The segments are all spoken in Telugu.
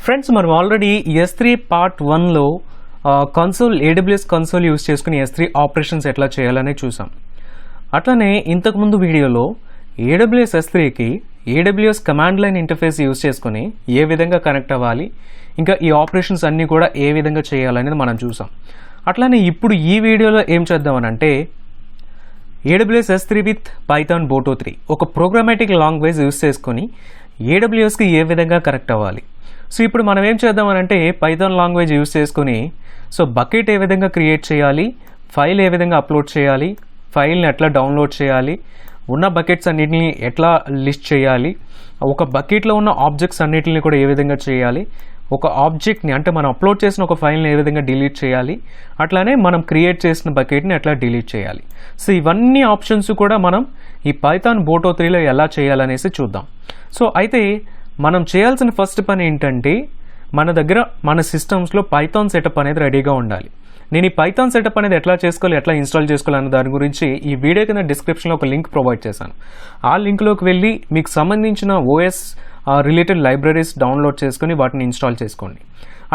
ఫ్రెండ్స్ మనం ఆల్రెడీ S3 పార్ట్ 1లో కన్సోల్ AWS కన్సోల్ యూస్ చేసుకుని S3 ఆపరేషన్స్ ఎట్లా చేయాలనే చూసాం. అట్లనే ఇంతకుముందు వీడియోలో AWS S3కి AWS command line interface use చేసుకుని ఏ విధంగా కనెక్ట్ అవ్వాలి, ఇంకా ఈ ఆపరేషన్స్ అన్నీ కూడా ఏ విధంగా చేయాలనేది మనం చూసాం. అట్లనే ఇప్పుడు ఈ వీడియోలో ఏం చేద్దామనంటే AWS S3 విత్ పైథాన్ బోటో 3 ఒక ప్రోగ్రామాటిక్ లాంగ్వేజ్ యూస్ చేసుకొని AWSకి ఏ విధంగా కనెక్ట్ అవ్వాలి. సో ఇప్పుడు మనం ఏం చేద్దామనంటే పైథాన్ లాంగ్వేజ్ యూస్ చేసుకుని బకెట్ ఏ విధంగా క్రియేట్ చేయాలి, ఫైల్ ఏ విధంగా అప్లోడ్ చేయాలి, ఫైల్ని ఎట్లా డౌన్లోడ్ చేయాలి, ఉన్న బకెట్స్ అన్నిటిని ఎట్లా లిస్ట్ చేయాలి, ఒక బకెట్లో ఉన్న ఆబ్జెక్ట్స్ అన్నిటిని కూడా ఏ విధంగా చేయాలి, ఒక ఆబ్జెక్ట్ని అంటే మనం అప్లోడ్ చేసిన ఒక ఫైల్ని ఏ విధంగా డిలీట్ చేయాలి, అట్లానే మనం క్రియేట్ చేసిన బకెట్ని ఎట్లా డిలీట్ చేయాలి. సో ఇవన్నీ ఆప్షన్స్ కూడా మనం ఈ పైథాన్ బోటో 3లో ఎలా చేయాలనేసి చూద్దాం. సో అయితే మనం చేయాల్సిన ఫస్ట్ పని ఏంటంటే మన దగ్గర మన సిస్టమ్స్లో పైథాన్ సెటప్ అనేది రెడీగా ఉండాలి. నేను ఈ పైథాన్ సెటప్ అనేది ఎట్లా చేసుకోవాలి, ఎట్లా ఇన్స్టాల్ చేసుకోవాలి అన్న దాని గురించి ఈ వీడియో కింద డిస్క్రిప్షన్లో ఒక లింక్ ప్రొవైడ్ చేశాను. ఆ లింక్లోకి వెళ్ళి మీకు సంబంధించిన OS రిలేటెడ్ లైబ్రరీస్ డౌన్లోడ్ చేసుకొని వాటిని ఇన్స్టాల్ చేసుకోండి.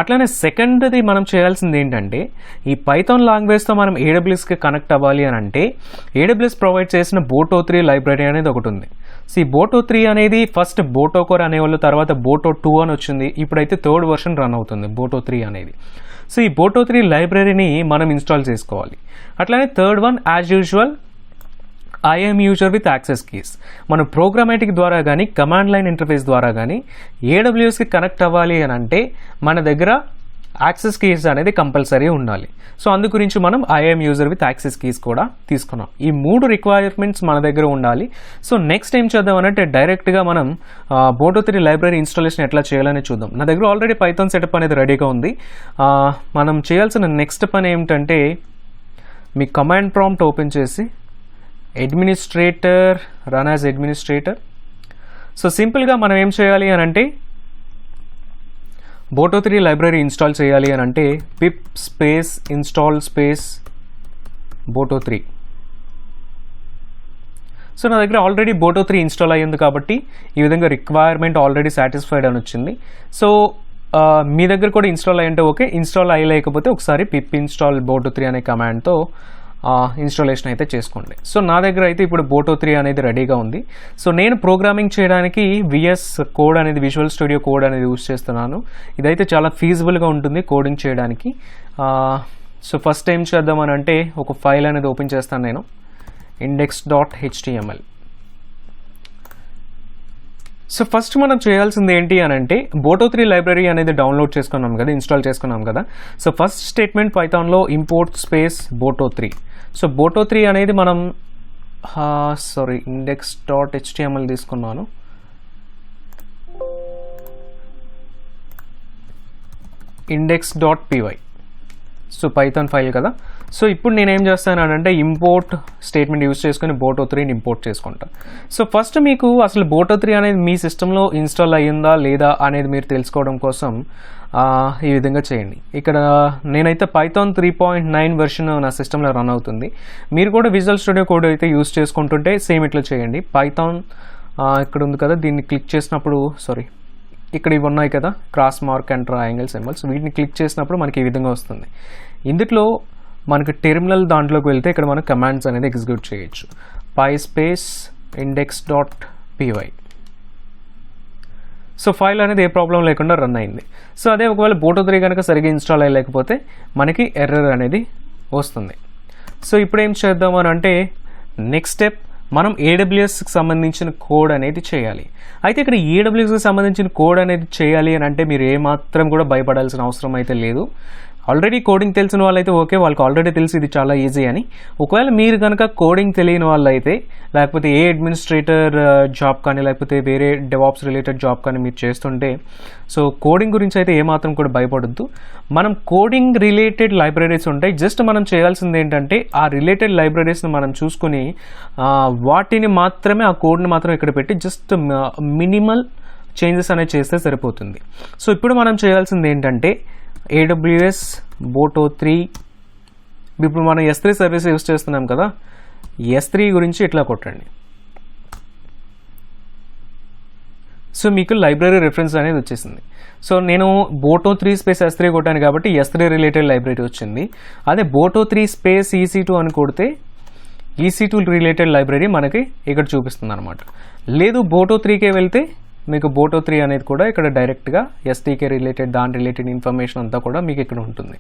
అట్లానే సెకండ్ది మనం చేయాల్సింది ఏంటంటే ఈ పైథాన్ లాంగ్వేజ్తో మనం AWSకి కనెక్ట్ అవ్వాలి అని అంటే AWS ప్రొవైడ్ చేసిన బోటో 3 లైబ్రరీ అనేది ఒకటి ఉంది. సో ఈ బోటో 3 అనేది ఫస్ట్ బోటో కోర్ అనేవాళ్ళు, తర్వాత బోటో 2 అని వచ్చింది, ఇప్పుడైతే థర్డ్ వర్షన్ రన్ అవుతుంది బోటో 3 అనేది. సో ఈ బోటో 3 లైబ్రరీని మనం ఇన్స్టాల్ చేసుకోవాలి. అట్లానే third one as usual I'm user with access keys. మనం ప్రోగ్రామాటిక్ ద్వారా కానీ కమాండ్ లైన్ ఇంటర్ఫేస్ ద్వారా కానీ AWSకి కనెక్ట్ అవ్వాలి అని అంటే మన దగ్గర యాక్సెస్ కీస్ అనేది కంపల్సరీ ఉండాలి. సో అందు గురించి మనం I'm user with access keys కూడా తీసుకున్నాం. ఈ 3 రిక్వైర్మెంట్స్ మన దగ్గర ఉండాలి. సో నెక్స్ట్ ఏం చేద్దామనంటే డైరెక్ట్గా మనం బోటో 3 లైబ్రరీ ఇన్స్టాలేషన్ ఎట్లా చేయాలని చూద్దాం. నా దగ్గర ఆల్రెడీ పైథాన్ సెటప్ అనేది రెడీగా ఉంది. మనం చేయాల్సిన నెక్స్ట్ పని ఏమిటంటే మీ కమాండ్ ప్రాంప్ట్ ఓపెన్ చేసి administrator run as administrator. So సింపుల్గా మనం ఏం చేయాలి అని అంటే బోటో 3 లైబ్రరీ ఇన్స్టాల్ చేయాలి అని అంటే పిప్ space install space boto 3. So నా దగ్గర ఆల్రెడీ బోటో 3 ఇన్స్టాల్ అయ్యింది కాబట్టి ఈ విధంగా రిక్వైర్మెంట్ ఆల్రెడీ సాటిస్ఫైడ్ అని వచ్చింది. సో మీ దగ్గర కూడా ఇన్స్టాల్ అయ్యింటే ఓకే, ఇన్స్టాల్ అయ్యలేకపోతే ఒకసారి పిప్ ఇన్స్టాల్ బోటో 3 అనే కమాండ్తో ఇన్స్టాలేషన్ అయితే చేసుకోండి. సో నా దగ్గర అయితే ఇప్పుడు బోటో 3 అనేది రెడీగా ఉంది. సో నేను ప్రోగ్రామింగ్ చేయడానికి VS కోడ్ అనేది విజువల్ స్టూడియో కోడ్ అనేది యూస్ చేస్తున్నాను. ఇదైతే చాలా ఫీజిబుల్గా ఉంటుంది కోడింగ్ చేయడానికి. సో ఫస్ట్ ఏం చేద్దామని అంటే ఒక ఫైల్ అనేది ఓపెన్ చేస్తాను నేను, index.html. సో ఫస్ట్ మనం చేయాల్సింది ఏంటి అని అంటే బోటో 3 లైబ్రరీ అనేది డౌన్లోడ్ చేసుకున్నాం కదా, ఇన్స్టాల్ చేసుకున్నాం కదా. సో ఫస్ట్ స్టేట్మెంట్ పైథాన్లో import space boto 3. So boto 3 అనేది మనం index.html తీసుకున్నాను. index.py సో పైథాన్ ఫైల్ కదా. సో ఇప్పుడు నేనేం చేస్తానంటే ఇంపోర్ట్ స్టేట్మెంట్ యూస్ చేసుకొని బోటో 3ని ఇంపోర్ట్ చేసుకుంటాను. సో ఫస్ట్ మీకు అసలు బోటో 3 అనేది మీ సిస్టంలో ఇన్స్టాల్ అయ్యిందా లేదా అనేది మీరు తెలుసుకోవడం కోసం ఈ విధంగా చేయండి. ఇక్కడ నేనైతే పైథాన్ 3.9 వెర్షన్ నా సిస్టంలో రన్ అవుతుంది. మీరు కూడా విజువల్ స్టూడియో కోడ్ అయితే యూస్ చేసుకుంటుంటే సేమ్ ఇట్లా చేయండి. పైథాన్ ఇక్కడ ఉంది కదా, దీన్ని క్లిక్ చేసినప్పుడు ఇక్కడ ఇవి ఉన్నాయి కదా, cross mark and triangle symbols, వీటిని క్లిక్ చేసినప్పుడు మనకి ఈ విధంగా వస్తుంది. ఇందులో మనకి టెర్మినల్ దాంట్లోకి వెళ్తే ఇక్కడ మనం కమాండ్స్ అనేది ఎగ్జిక్యూట్ చేయొచ్చు. పై స్పేస్ index.py. సో ఫైల్ అనేది ఏ ప్రాబ్లం లేకుండా రన్ అయింది. సో అదే ఒకవేళ బోటో 3 కనుక సరిగ్గా ఇన్స్టాల్ అయ్యలేకపోతే మనకి ఎర్రర్ అనేది వస్తుంది. సో ఇప్పుడు ఏం చేద్దామని అంటే నెక్స్ట్ స్టెప్ మనం AWSకి సంబంధించిన కోడ్ అనేది చేయాలి. అయితే ఇక్కడ AWSకి సంబంధించిన కోడ్ అనేది చేయాలి అని అంటే మీరు ఏమాత్రం కూడా భయపడాల్సిన అవసరం అయితే లేదు. ఆల్రెడీ కోడింగ్ తెలిసిన వాళ్ళైతే ఓకే, వాళ్ళకి ఆల్రెడీ తెలిసి ఇది చాలా ఈజీ అని. ఒకవేళ మీరు కనుక కోడింగ్ తెలియని వాళ్ళు అయితే, లేకపోతే ఏ అడ్మినిస్ట్రేటర్ జాబ్ కానీ లేకపోతే వేరే డెవాప్స్ రిలేటెడ్ జాబ్ కానీ మీరు చేస్తుంటే సో కోడింగ్ గురించి అయితే ఏమాత్రం కూడా భయపడద్దు. మనం కోడింగ్ రిలేటెడ్ లైబ్రరీస్ ఉంటాయి. జస్ట్ మనం చేయాల్సింది ఏంటంటే ఆ రిలేటెడ్ లైబ్రరీస్ని మనం చూసుకొని వాటిని మాత్రమే, ఆ కోడ్ని మాత్రం ఇక్కడ పెట్టి జస్ట్ మినిమల్ చేంజెస్ అనేవి చేస్తే సరిపోతుంది. సో ఇప్పుడు మనం చేయాల్సింది ఏంటంటే AWS బోటో 3, ఇప్పుడు మనం S3 సర్వీస్ యూస్ చేస్తున్నాం కదా, S3 గురించి ఇట్లా కొట్టండి. సో మీకు లైబ్రరీ రిఫరెన్స్ అనేది వచ్చేసింది. సో నేను బోటో 3 స్పేస్ S3 కొట్టాను కాబట్టి S3 రిలేటెడ్ లైబ్రరీ వచ్చింది. అదే బోటో 3 స్పేస్ EC2 అని కొడితే EC2 రిలేటెడ్ లైబ్రరీ మనకి ఇక్కడ చూపిస్తుంది అనమాట. లేదు బోటో 3కే వెళ్తే మీకు బోటో 3 అనేది కూడా ఇక్కడ డైరెక్ట్గా STK రిలేటెడ్ దాని రిలేటెడ్ ఇన్ఫర్మేషన్ అంతా కూడా మీకు ఇక్కడ ఉంటుంది.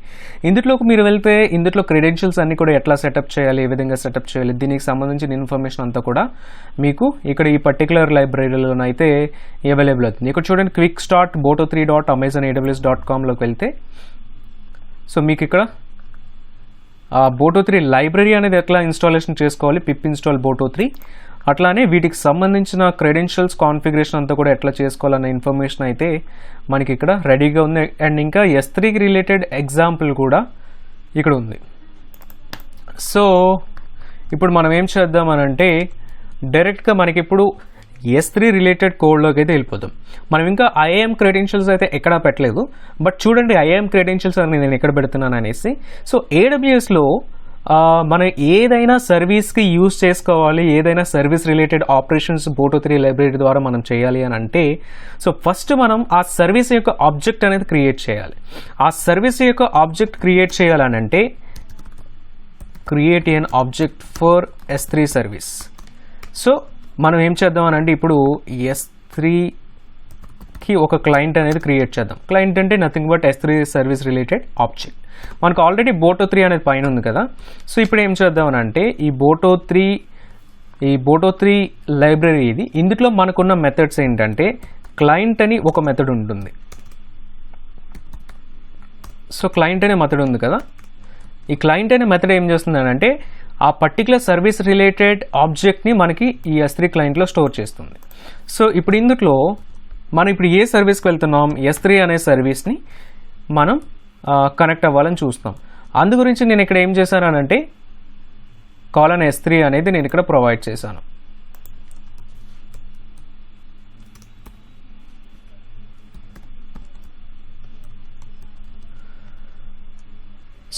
ఇందులోకి మీరు వెళ్తే ఇందులో క్రెడెన్షియల్స్ అన్నీ కూడా ఎట్లా సెటప్ చేయాలి, ఏ విధంగా సెటప్ చేయాలి, దీనికి సంబంధించిన ఇన్ఫర్మేషన్ అంతా కూడా మీకు ఇక్కడ ఈ పర్టికులర్ లైబ్రరీలోనైతే అవైలబుల్ అవుతుంది. ఇక్కడ చూడండి క్విక్ స్టార్ట్ boto3.amazonaws.comలోకి వెళ్తే సో మీకు ఇక్కడ బోటో 3 లైబ్రరీ అనేది ఎట్లా ఇన్స్టాలేషన్ చేసుకోవాలి, పిప్ ఇన్స్టాల్ బోటో 3, అట్లానే వీటికి సంబంధించిన క్రెడెన్షియల్స్ కాన్ఫిగరేషన్ అంతా కూడా ఎట్లా చేసుకోవాలన్న ఇన్ఫర్మేషన్ అయితే మనకి ఇక్కడ రెడీగా ఉంది. అండ్ ఇంకా S3కి రిలేటెడ్ ఎగ్జాంపుల్ కూడా ఇక్కడ ఉంది. సో ఇప్పుడు మనం ఏం చేద్దామనంటే డైరెక్ట్గా మనకి ఇప్పుడు S3 రిలేటెడ్ కోడ్లోకి అయితే వెళ్ళిపోతాం. మనం ఇంకా IAM క్రెడెన్షియల్స్ అయితే ఎక్కడా పెట్టలేదు, బట్ చూడండి IAM క్రెడెన్షియల్స్ అని నేను ఎక్కడ పెడుతున్నాను అనేసి. సో AWSలో మనం ఏదైనా సర్వీస్కి యూజ్ చేసుకోవాలి, ఏదైనా సర్వీస్ రిలేటెడ్ ఆపరేషన్స్ బోటో 3 లైబ్రరీ ద్వారా మనం చేయాలి అని అంటే సో ఫస్ట్ మనం ఆ సర్వీస్ యొక్క ఆబ్జెక్ట్ అనేది క్రియేట్ చేయాలి. ఆ సర్వీస్ యొక్క ఆబ్జెక్ట్ క్రియేట్ చేయాలని అంటే create an object for S3 service. So మనం ఏం చేద్దాం అని అంటే ఇప్పుడు S3కి ఒక క్లయింట్ అనేది క్రియేట్ చేద్దాం. క్లయింట్ అంటే nothing but S3 service related object. మనకు ఆల్రెడీ బోటో 3 అనేది పైన ఉంది కదా. సో ఇప్పుడు ఏం చేద్దామని అంటే ఈ బోటో 3 లైబ్రరీ ఇది. ఇందులో మనకున్న మెథడ్స్ ఏంటంటే క్లయింట్ అని ఒక మెథడ్ ఉంటుంది. సో క్లయింట్ అనే మెథడ్ ఉంది కదా. ఈ క్లయింట్ అనే మెథడ్ ఏం చేస్తుంది అంటే ఆ పర్టికులర్ సర్వీస్ రిలేటెడ్ ఆబ్జెక్ట్ని మనకి ఈ S3 క్లయింట్లో స్టోర్ చేస్తుంది. సో ఇప్పుడు ఇందులో మనం ఇప్పుడు ఏ సర్వీస్కి వెళ్తున్నాం, S3 అనే సర్వీస్ని మనం కనెక్ట్ అవ్వాలని చూస్తాం. అందు గురించి నేను ఇక్కడ ఏం చేశానంటే కాలన్ S3 అనేది నేను ఇక్కడ ప్రొవైడ్ చేశాను.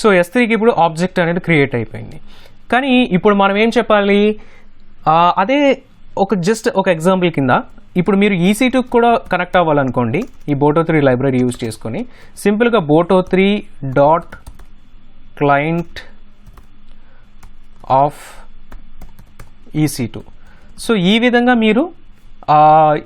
సో S3కి ఇప్పుడు ఆబ్జెక్ట్ అనేది క్రియేట్ అయిపోయింది. కానీ ఇప్పుడు మనం ఏం చెప్పాలి, అదే జస్ట్ ఒక ఎగ్జాంపుల్ కింద ఇప్పుడు మీరు EC2 కూడా కనెక్ట్ అవ్వాలనుకోండి ఈ బోటో 3 లైబ్రరీ యూజ్ చేసుకొని సింపుల్గా boto 3.client of EC2. So ఈ విధంగా మీరు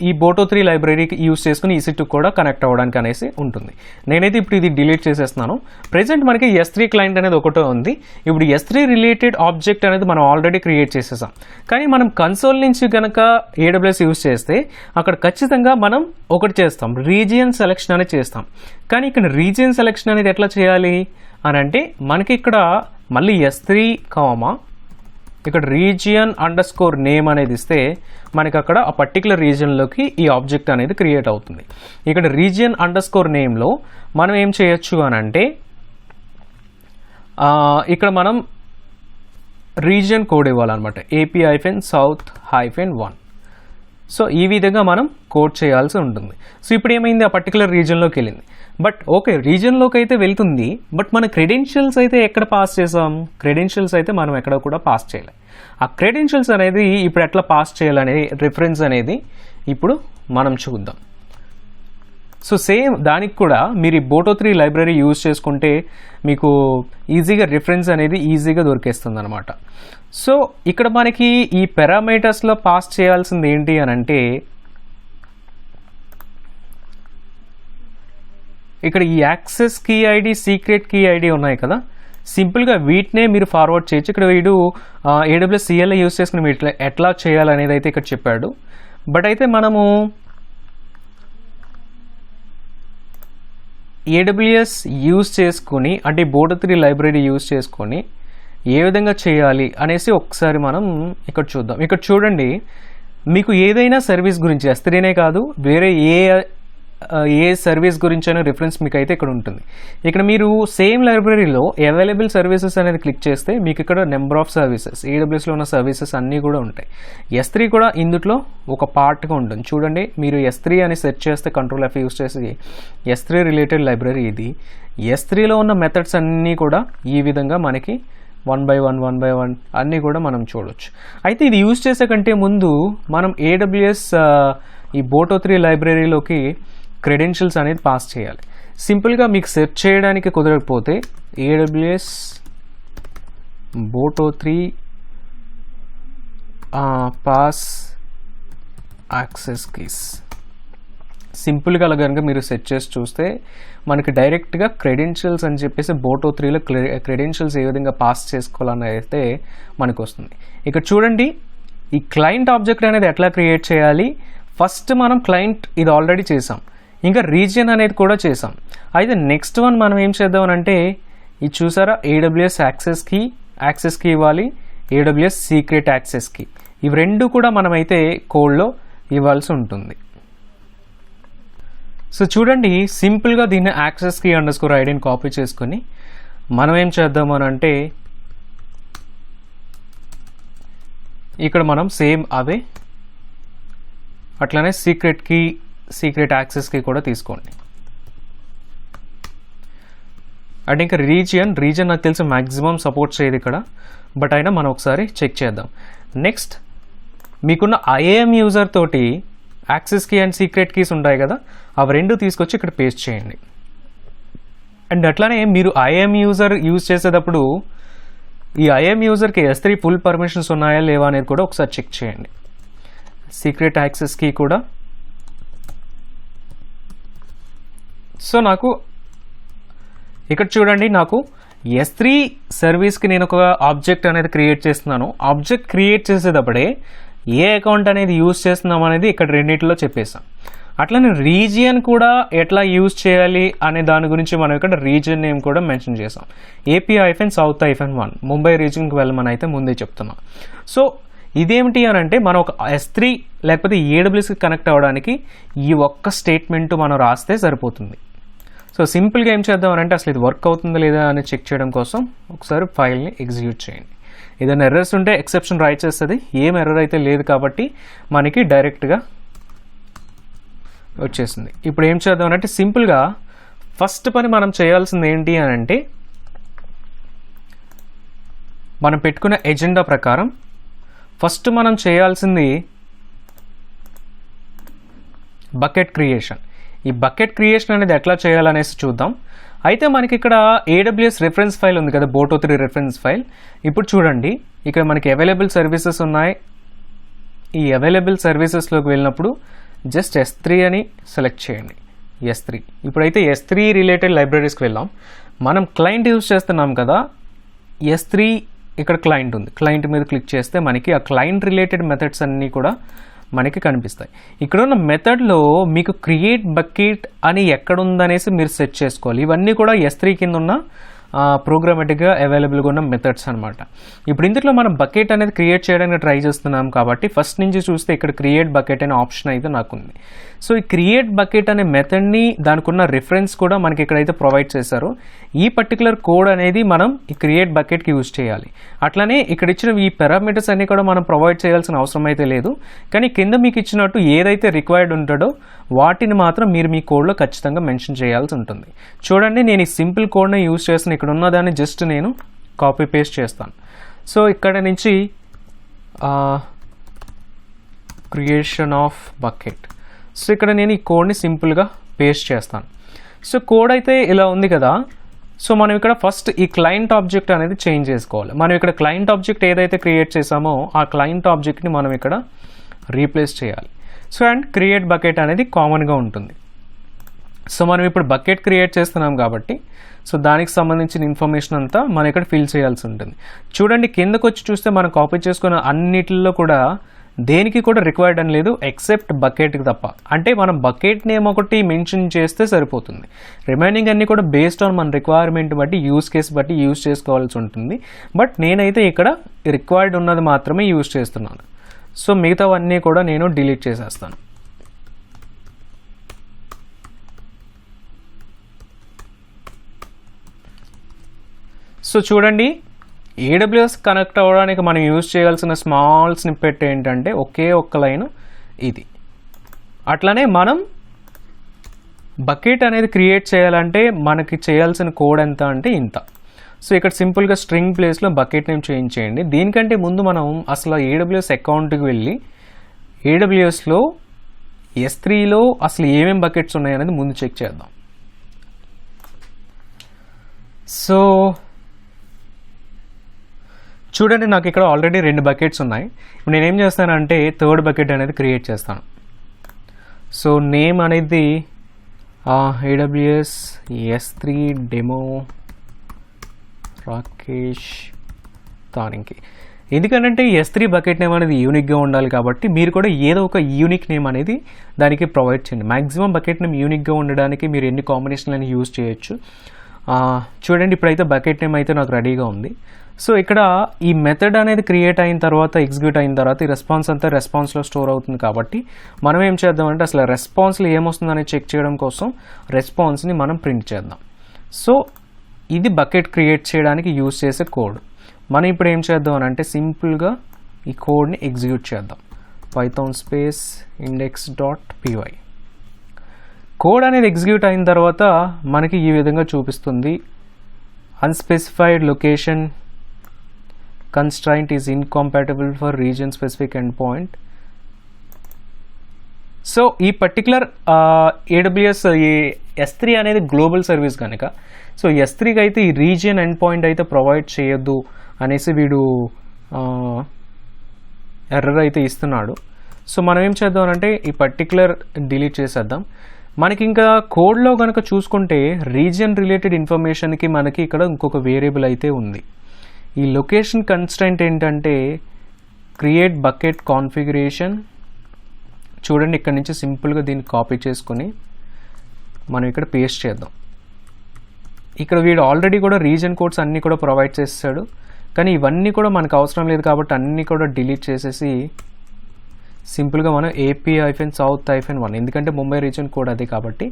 ఈ బోటో 3 లైబ్రరీకి యూజ్ చేసుకుని EC2 కూడా కనెక్ట్ అవ్వడానికి అనేసి ఉంటుంది. నేనైతే ఇప్పుడు ఇది డిలీట్ చేసేస్తున్నాను. ప్రెజెంట్ మనకి S3 క్లయింట్ అనేది ఒకటే ఉంది. ఇప్పుడు S3 రిలేటెడ్ ఆబ్జెక్ట్ అనేది మనం ఆల్రెడీ క్రియేట్ చేసేసాం. కానీ మనం కన్సోల్ నుంచి కనుక AWS యూజ్ చేస్తే అక్కడ ఖచ్చితంగా మనం ఒకటి చేస్తాం, రీజియన్ సెలెక్షన్ అనేది చేస్తాం. కానీ ఇక్కడ రీజియన్ సెలెక్షన్ అనేది ఎట్లా చేయాలి అని అంటే మనకి ఇక్కడ మళ్ళీ S3 ఇక్కడ region_name అనేది ఇస్తే మనకి అక్కడ ఆ పర్టికులర్ రీజియన్లోకి ఈ ఆబ్జెక్ట్ అనేది క్రియేట్ అవుతుంది. ఇక్కడ region_nameలో మనం ఏం చేయొచ్చు అని అంటే ఇక్కడ మనం రీజియన్ కోడ్ ఇవ్వాలన్నమాట, AP-south-1. సో ఈ విధంగా మనం కోడ్ చేయాల్సి ఉంటుంది. సో ఇప్పుడు ఏమైంది, ఆ పర్టికులర్ రీజియన్లోకి వెళ్ళింది. బట్ ఓకే రీజియన్లోకి అయితే వెళ్తుంది, బట్ మన క్రెడెన్షియల్స్ అయితే ఎక్కడ పాస్ చేసాం, క్రెడెన్షియల్స్ అయితే మనం ఎక్కడ కూడా పాస్ చేయలేం. ఆ క్రెడెన్షియల్స్ అనేది ఇప్పుడు ఎట్లా పాస్ చేయాలనే రిఫరెన్స్ అనేది ఇప్పుడు మనం చూద్దాం. సో సేమ్ దానికి కూడా మీరు ఈ బోటో 3 లైబ్రరీ యూజ్ చేసుకుంటే మీకు ఈజీగా రిఫరెన్స్ అనేది ఈజీగా దొరికేస్తుంది అనమాట. సో ఇక్కడ మనకి ఈ పారామీటర్స్లో పాస్ చేయాల్సింది ఏంటి అని అంటే ఇక్కడ ఈ access key ID, secret key ID ఉన్నాయి కదా, సింపుల్గా వీటినే మీరు ఫార్వర్డ్ చేయొచ్చు. ఇక్కడ వీడు AWS CLI యూజ్ చేసుకుని వీటిలో ఎట్లా చేయాలనేది అయితే ఇక్కడ చెప్పాడు. బట్ అయితే మనము AWS యూజ్ చేసుకుని అంటే బోటో 3 లైబ్రరీ యూజ్ చేసుకొని ఏ విధంగా చేయాలి అనేసి ఒకసారి మనం ఇక్కడ చూద్దాం. ఇక్కడ చూడండి, మీకు ఏదైనా సర్వీస్ గురించి S3నే కాదు వేరే ఏ సర్వీస్ గురించి అయినా రిఫరెన్స్ మీకు అయితే ఇక్కడ ఉంటుంది. ఇక్కడ మీరు సేమ్ లైబ్రరీలో అవైలబుల్ సర్వీసెస్ అనేది క్లిక్ చేస్తే మీకు ఇక్కడ నెంబర్ ఆఫ్ సర్వీసెస్ AWSలో ఉన్న సర్వీసెస్ అన్నీ కూడా ఉంటాయి. S3 కూడా ఇందులో ఒక పార్ట్గా ఉంటుంది. చూడండి, మీరు S3 అని సెర్చ్ చేస్తే Ctrl+F యూస్ చేసి S3 రిలేటెడ్ లైబ్రరీ ఇది. S3లో ఉన్న మెథడ్స్ అన్నీ కూడా ఈ విధంగా మనకి 1 by 1 అన్నీ కూడా మనం చూడవచ్చు. అయితే ఇది యూజ్ చేసే కంటే ముందు మనం AWS ఈ Boto3 లైబ్రరీలోకి క్రెడెన్షియల్స్ అనేది పాస్ చేయాలి. సింపుల్గా మీకు సెర్చ్ చేయడానికి కుదరకపోతే AWS Boto3 pass access keys సింపుల్గా అలా కనుక మీరు సెర్చ్ చేసి చూస్తే మనకి డైరెక్ట్గా క్రెడెన్షియల్స్ అని చెప్పేసి Boto3లో క్రెడెన్షియల్స్ ఏ విధంగా పాస్ చేసుకోవాలని అయితే మనకు వస్తుంది. ఇక్కడ చూడండి, ఈ క్లయింట్ ఆబ్జెక్ట్ అనేది ఎట్లా క్రియేట్ చేయాలి. ఫస్ట్ మనం క్లయింట్ ఇది ఆల్రెడీ చేసాం, ఇంకా రీజియన్ అనేది కూడా చేసాం. అయితే నెక్స్ట్ వన్ మనం ఏం చేద్దాం అంటే ఇది చూసారా, AWS యాక్సెస్ కీ ఇవ్వాలి, AWS సీక్రెట్ యాక్సెస్ కీ, ఇవి రెండు కూడా మనమైతే కోడ్లో ఇవ్వాల్సి ఉంటుంది. సో చూడండి, సింపుల్గా దీన్ని యాక్సెస్ కీ _id కాపీ చేసుకొని మనం ఏం చేద్దాం అని అంటే ఇక్కడ మనం సేమ్ అవే అట్లానే సీక్రెట్ యాక్సెస్ కీ కూడా తీసుకోండి. అంటే ఇంకా రీజియన్ నాకు తెలిసి మ్యాక్సిమం సపోర్ట్ చేయదు ఇక్కడ, బట్ అయినా మనం ఒకసారి చెక్ చేద్దాం. నెక్స్ట్ మీకున్న IAM యూజర్ తోటి access key and secret keys ఉంటాయి కదా, అవి రెండు తీసుకొచ్చి ఇక్కడ పేస్ట్ చేయండి. అండ్ అట్లానే మీరు IAM యూజర్ యూజ్ చేసేటప్పుడు ఈ IAM యూజర్కి S3 ఫుల్ పర్మిషన్స్ ఉన్నాయా లేవా అనేది కూడా ఒకసారి చెక్ చేయండి. సీక్రెట్ యాక్సెస్ కీ కూడా. సో నాకు ఇక్కడ చూడండి, నాకు S3 సర్వీస్కి నేను ఒక ఆబ్జెక్ట్ అనేది క్రియేట్ చేస్తున్నాను. ఆబ్జెక్ట్ క్రియేట్ చేసేటప్పుడే ఏ అకౌంట్ అనేది యూజ్ చేస్తున్నాం అనేది ఇక్కడ రెండింటిలో చెప్పేసాం. అట్లనే రీజియన్ కూడా ఎట్లా యూజ్ చేయాలి అనే దాని గురించి మనం ఇక్కడ రీజియన్ నేమ్ కూడా మెన్షన్ చేసాం. AP-South-1 ముంబై రీజియన్కి వెళ్ళమని అయితే ముందే చెప్తున్నాం. సో ఇదేమిటి అని అంటే మనం ఒక S3 లేకపోతే AWSకి కనెక్ట్ అవ్వడానికి ఈ ఒక్క స్టేట్మెంట్ మనం రాస్తే సరిపోతుంది. సో సింపుల్గా ఏం చేద్దాం అని అంటే అసలు ఇది వర్క్ అవుతుందా లేదా అని చెక్ చేయడం కోసం ఒకసారి ఫైల్ని ఎగ్జిక్యూట్ చేయండి. ఏదైనా ఎర్రర్స్ ఉంటే ఎక్సెప్షన్ రైట్ చేస్తుంది, ఏం ఎర్రర్ అయితే లేదు కాబట్టి మనకి డైరెక్ట్గా వచ్చేసింది. ఇప్పుడు ఏం చేద్దాం అంటే సింపుల్గా ఫస్ట్ పని మనం చేయాల్సింది ఏంటి అని అంటే మనం పెట్టుకున్న ఎజెండా ప్రకారం ఫస్ట్ మనం చేయాల్సింది బకెట్ క్రియేషన్. ఈ బకెట్ క్రియేషన్ అనేది ఎట్లా చేయాలనేసి చూద్దాం. అయితే మనకి ఇక్కడ AWS రెఫరెన్స్ ఫైల్ ఉంది కదా, Boto3 రెఫరెన్స్ ఫైల్. ఇప్పుడు చూడండి, ఇక్కడ మనకి అవైలబుల్ సర్వీసెస్ ఉన్నాయి. ఈ అవైలబుల్ సర్వీసెస్లోకి వెళ్ళినప్పుడు జస్ట్ S3 అని సెలెక్ట్ చేయండి. S3 ఇప్పుడైతే S3 రిలేటెడ్ లైబ్రరీస్కి వెళ్ళాం. మనం క్లయింట్ యూజ్ చేస్తున్నాం కదా, S3 ఇక్కడ క్లయింట్ ఉంది. క్లయింట్ మీద క్లిక్ చేస్తే మనకి ఆ క్లయింట్ రిలేటెడ్ మెథడ్స్ అన్నీ కూడా మనకి కనిపిస్తాయి. ఇక్కడ ఉన్న మెథడ్లో మీకు క్రియేట్ బకెట్ అని ఎక్కడుందనేసి మీరు సెట్ చేసుకోవాలి. ఇవన్నీ కూడా S3 కింద ఉన్న ప్రోగ్రామేటిక్గా అవైలబుల్గా ఉన్న మెథడ్స్ అనమాట. ఇప్పుడు ఇందులో మనం బకెట్ అనేది క్రియేట్ చేయడానికి ట్రై చేస్తున్నాం కాబట్టి ఫస్ట్ నుంచి చూస్తే ఇక్కడ క్రియేట్ బకెట్ అనే ఆప్షన్ అయితే నాకుంది. సో ఈ క్రియేట్ బకెట్ అనే మెథడ్ని దానికి ఉన్న రిఫరెన్స్ కూడా మనకి ఇక్కడైతే ప్రొవైడ్ చేశారు. ఈ పర్టికులర్ కోడ్ అనేది మనం ఈ క్రియేట్ బకెట్కి యూజ్ చేయాలి. అట్లానే ఇక్కడ ఇచ్చిన ఈ పారామీటర్స్ అన్ని కూడా మనం ప్రొవైడ్ చేయాల్సిన అవసరం అయితే లేదు, కానీ కింద మీకు ఇచ్చినట్టు ఏదైతే రిక్వైర్డ్ ఉంటుందో వాటిని మాత్రం మీరు మీ కోడ్లో ఖచ్చితంగా మెన్షన్ చేయాల్సి ఉంటుంది. చూడండి, నేను ఈ సింపుల్ కోడ్ని యూజ్ చేసిన ఇక్కడ ఉన్నదాన్ని జస్ట్ నేను కాపీ పేస్ట్ చేస్తాను. సో ఇక్కడ నుంచి క్రియేషన్ ఆఫ్ బకెట్, సో ఇక్కడ నేను ఈ కోడ్ని సింపుల్గా పేస్ట్ చేస్తాను. సో కోడ్ అయితే ఇలా ఉంది కదా. సో మనం ఇక్కడ ఫస్ట్ ఈ క్లయింట్ ఆబ్జెక్ట్ అనేది చేంజ్ చేసుకోవాలి. మనం ఇక్కడ క్లయింట్ ఆబ్జెక్ట్ ఏదైతే క్రియేట్ చేసామో ఆ క్లయింట్ ఆబ్జెక్ట్ని మనం ఇక్కడ రీప్లేస్ చేయాలి. సో అండ్ క్రియేట్ బకెట్ అనేది కామన్గా ఉంటుంది. సో మనం ఇప్పుడు బకెట్ క్రియేట్ చేస్తున్నాం కాబట్టి సో దానికి సంబంధించిన ఇన్ఫర్మేషన్ అంతా మనం ఇక్కడ ఫిల్ చేయాల్సి ఉంటుంది. చూడండి, కిందకు వచ్చి చూస్తే మనం కాపీ చేసుకున్న అన్నిటిలో కూడా దేనికి కూడా రిక్వైర్డ్ అని లేదు ఎక్సెప్ట్ బకెట్కి తప్ప. అంటే మనం బకెట్ నేమ్ ఒకటి మెన్షన్ చేస్తే సరిపోతుంది. రిమైనింగ్ అన్నీ కూడా బేస్డ్ ఆన్ మన రిక్వైర్మెంట్ బట్టి యూస్ కేస్ బట్టి యూజ్ చేసుకోవాల్సి ఉంటుంది. బట్ నేనైతే ఇక్కడ రిక్వైర్డ్ ఉన్నది మాత్రమే యూజ్ చేస్తున్నాను. సో మిగతావన్నీ కూడా నేను డిలీట్ చేసేస్తాను. సో చూడండి, AWS కనెక్ట్ అవ్వడానికి మనం యూజ్ చేయాల్సిన స్మాల్ స్నిప్పెట్ ఏంటంటే ఒకే ఒక్క లైన్ ఇది. అట్లానే మనం బకెట్ అనేది క్రియేట్ చేయాలంటే మనకి చేయాల్సిన కోడ్ ఎంత అంటే ఇంత. సో ఇక్కడ సింపుల్గా స్ట్రింగ్ ప్లేస్లో బకెట్ నేమ్ చేంజ్ చేయండి. దీనికంటే ముందు మనం అసలు AWS అకౌంట్కి వెళ్ళి AWSలో S3లో అసలు ఏమేం బకెట్స్ ఉన్నాయనేది ముందు చెక్ చేద్దాం. సో చూడండి, నాకు ఇక్కడ ఆల్రెడీ 2 బకెట్స్ ఉన్నాయి. ఇప్పుడు నేనేం చేస్తానంటే థర్డ్ బకెట్ అనేది క్రియేట్ చేస్తాను. సో నేమ్ అనేది AWS S3 డెమో రాకేష్ తానికి. ఎందుకంటే S3 బకెట్ నేమ్ అనేది యూనిక్గా ఉండాలి కాబట్టి మీరు కూడా ఏదో ఒక యూనిక్ నేమ్ అనేది దానికి ప్రొవైడ్ చేయండి. మ్యాక్సిమం బకెట్ నేమ్ యూనిక్గా ఉండడానికి మీరు ఎన్ని కాంబినేషన్లని యూజ్ చేయొచ్చు. చూడండి, ఇప్పుడైతే బకెట్ నేమ్ అయితే నాకు రెడీగా ఉంది. సో ఇక్కడ ఈ మెథడ్ అనేది క్రియేట్ అయిన తర్వాత, ఎగ్జిక్యూట్ అయిన తర్వాత ఈ రెస్పాన్స్ అంతా రెస్పాన్స్లో స్టోర్ అవుతుంది కాబట్టి మనం ఏం చేద్దామంటే అసలు రెస్పాన్స్లో ఏమొస్తుందని చెక్ చేయడం కోసం రెస్పాన్స్ని మనం ప్రింట్ చేద్దాం. సో ఇది బకెట్ క్రియేట్ చేయడానికి యూజ్ చేసే కోడ్. మనం ఇప్పుడు ఏం చేద్దాం అని అంటే సింపుల్గా ఈ కోడ్ని ఎగ్జిక్యూట్ చేద్దాం. Python space index.py. కోడ్ అనేది ఎగ్జిక్యూట్ అయిన తర్వాత మనకి ఈ విధంగా చూపిస్తుంది. Unspecified location constraint is incompatible for region specific endpoint. So ఈ పర్టికులర్ AWS S3 అనేది గ్లోబల్ సర్వీస్ కనుక సో S3కి అయితే ఈ రీజియన్ ఎండ్ పాయింట్ అయితే ప్రొవైడ్ చేయొద్దు అనేసి వీడు ఎర్రర్ అయితే ఇస్తున్నాడు. సో మనం ఏం చేద్దాం అంటే ఈ పర్టికులర్ డిలీట్ చేసేద్దాం. మనకి ఇంకా కోడ్లో కనుక చూసుకుంటే రీజియన్ రిలేటెడ్ ఇన్ఫర్మేషన్కి మనకి ఇక్కడ ఇంకొక వేరియబుల్ అయితే ఉంది. ఈ లొకేషన్ కన్స్ట్రైంట్ ఏంటంటే క్రియేట్ బకెట్ కాన్ఫిగరేషన్. చూడండి, ఇక్కడ నుంచి సింపుల్గా దీన్ని కాపీ చేసుకొని మనం ఇక్కడ పేస్ట్ చేద్దాం. ఇక్కడ వీడు ఆల్రెడీ కూడా రీజన్ కోడ్స్ అన్నీ కూడా ప్రొవైడ్ చేస్తాడు, కానీ ఇవన్నీ కూడా మనకు అవసరం లేదు కాబట్టి అన్నీ కూడా డిలీట్ చేసేసి సింపుల్గా మనం AP-South-1 ఎందుకంటే ముంబై రీజన్ కోడ్ అదే కాబట్టి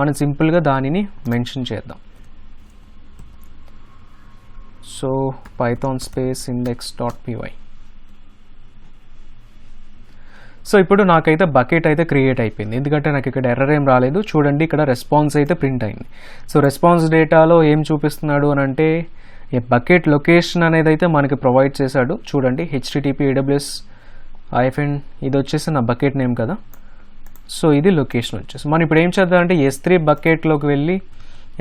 మనం సింపుల్గా దానిని మెన్షన్ చేద్దాం. So Python space index.py. So ఇప్పుడు నాకైతే బకెట్ అయితే క్రియేట్ అయిపోయింది, ఎందుకంటే నాకు ఇక్కడ ఎర్రర్ ఏం రాలేదు. చూడండి, ఇక్కడ రెస్పాన్స్ అయితే ప్రింట్ అయింది. సో రెస్పాన్స్ డేటాలో ఏం చూపిస్తున్నాడు అని అంటే ఈ బకెట్ లొకేషన్ అనేది అయితే మనకి ప్రొవైడ్ చేశాడు. చూడండి, HTTP AWS ఇది వచ్చేసి నా బకెట్ నేమ్ కదా. సో ఇది లొకేషన్ వచ్చేసి మనం ఇప్పుడు ఏం చేద్దాం అంటే S3 బకెట్లోకి వెళ్ళి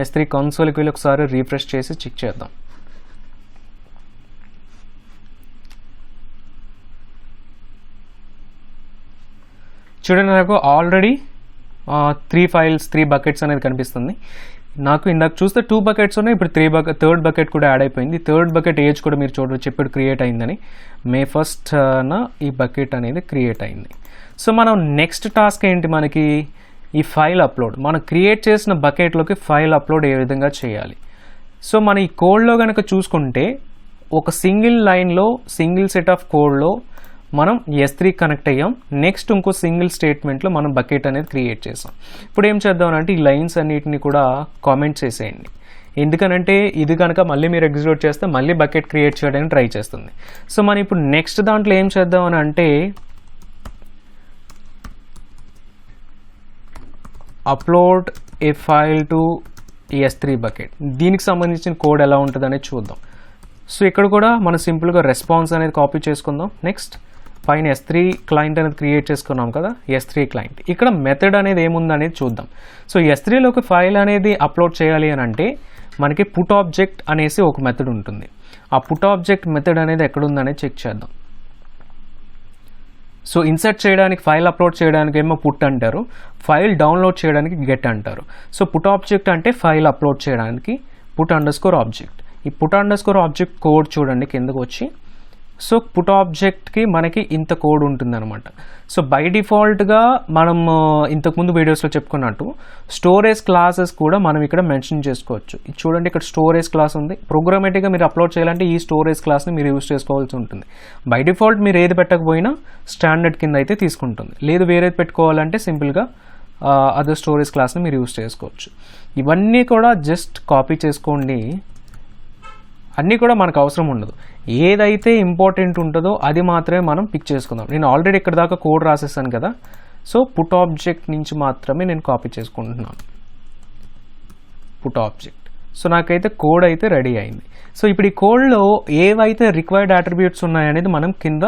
S3 కన్సోల్కి వెళ్ళి ఒకసారి రీఫ్రెష్ చేసి చెక్ చేద్దాం. చూడండి, నాకు ఆల్రెడీ 3 బకెట్స్ అనేది కనిపిస్తుంది. నాకు ఇందాక చూస్తే 2 బకెట్స్ ఉన్నాయి, ఇప్పుడు థర్డ్ బకెట్ కూడా యాడ్ అయిపోయింది. థర్డ్ బకెట్ ఏజ్ కూడా మీరు చూడవచ్చు, ఇప్పుడు క్రియేట్ అయిందని. May 1st ఈ బకెట్ అనేది క్రియేట్ అయింది. సో మనం నెక్స్ట్ టాస్క్ ఏంటి, మనకి ఈ ఫైల్ అప్లోడ్. మనం క్రియేట్ చేసిన బకెట్లోకి ఫైల్ అప్లోడ్ ఏ విధంగా చేయాలి. సో మన ఈ కోడ్లో కనుక చూసుకుంటే ఒక సింగిల్ లైన్లో సింగిల్ సెట్ ఆఫ్ కోడ్లో మనం S3 కనెక్ట్ అయ్యాం. నెక్స్ట్ ఇంకో సింగిల్ స్టేట్మెంట్లో మనం బకెట్ అనేది క్రియేట్ చేసాం. ఇప్పుడు ఏం చేద్దాం అంటే ఈ లైన్స్ అన్నిటిని కూడా కామెంట్ చేసేయండి, ఎందుకనంటే ఇది కనుక మళ్ళీ మీరు ఎగ్జిక్యూట్ చేస్తే మళ్ళీ బకెట్ క్రియేట్ చేయడానికి ట్రై చేస్తుంది. సో మనం ఇప్పుడు నెక్స్ట్ దాంట్లో ఏం చేద్దాం అని అంటే upload A file to S3 bucket. దీనికి సంబంధించిన కోడ్ ఎలా ఉంటుంది అనేది చూద్దాం. సో ఇక్కడ కూడా మనం సింపుల్గా రెస్పాన్స్ అనేది కాపీ చేసుకుందాం. నెక్స్ట్ పైన S3 క్లయింట్ అనేది క్రియేట్ చేసుకున్నాం కదా, S3 క్లయింట్. ఇక్కడ మెథడ్ అనేది ఏముంది అనేది చూద్దాం. సో S3లోకి ఫైల్ అనేది అప్లోడ్ చేయాలి అని అంటే మనకి పుట్ ఆబ్జెక్ట్ అనేసి ఒక మెథడ్ ఉంటుంది. ఆ పుట్ ఆబ్జెక్ట్ మెథడ్ అనేది ఎక్కడుందనేది చెక్ చేద్దాం. సో ఇన్సర్ట్ చేయడానికి, ఫైల్ అప్లోడ్ చేయడానికి ఏమో పుట్ అంటారు, ఫైల్ డౌన్లోడ్ చేయడానికి గెట్ అంటారు. సో పుట్ ఆబ్జెక్ట్ అంటే ఫైల్ అప్లోడ్ చేయడానికి put_object. ఈ put_object కోడ్ చూడండి కిందకు వచ్చి. సో పుట్ ఆబ్జెక్ట్కి మనకి ఇంత కోడ్ ఉంటుందన్నమాట. సో బై డిఫాల్ట్గా మనం ఇంతకుముందు వీడియోస్లో చెప్పుకున్నట్టు స్టోరేజ్ క్లాసెస్ కూడా మనం ఇక్కడ మెన్షన్ చేసుకోవచ్చు. చూడండి, ఇక్కడ స్టోరేజ్ క్లాస్ ఉంది. ప్రోగ్రామేటిక్గా మీరు అప్లోడ్ చేయాలంటే ఈ స్టోరేజ్ క్లాస్ని మీరు యూజ్ చేసుకోవాల్సి ఉంటుంది. బై డిఫాల్ట్ మీరు ఏది పెట్టకపోయినా స్టాండర్డ్ కింద అయితే తీసుకుంటుంది. లేదు వేరేది పెట్టుకోవాలంటే సింపుల్గా అదర్ స్టోరేజ్ క్లాస్ని మీరు యూజ్ చేసుకోవచ్చు. ఇవన్నీ కూడా జస్ట్ కాపీ చేసుకోండి, అన్నీ కూడా మనకు అవసరం ఉండదు. ఏదైతే ఇంపార్టెంట్ ఉంటుందో అది మాత్రమే మనం పిక్ చేసుకుందాం. నేను ఆల్రెడీ ఇక్కడ దాకా కోడ్ రాసేసాను కదా, సో పుట్ ఆబ్జెక్ట్ నుంచి మాత్రమే నేను కాపీ చేసుకుంటున్నాను పుట్ ఆబ్జెక్ట్. సో నాకైతే కోడ్ అయితే రెడీ అయింది. సో ఇప్పుడు ఈ కోడ్లో ఏవైతే రిక్వైర్డ్ అట్రిబ్యూట్స్ ఉన్నాయనేది మనం కింద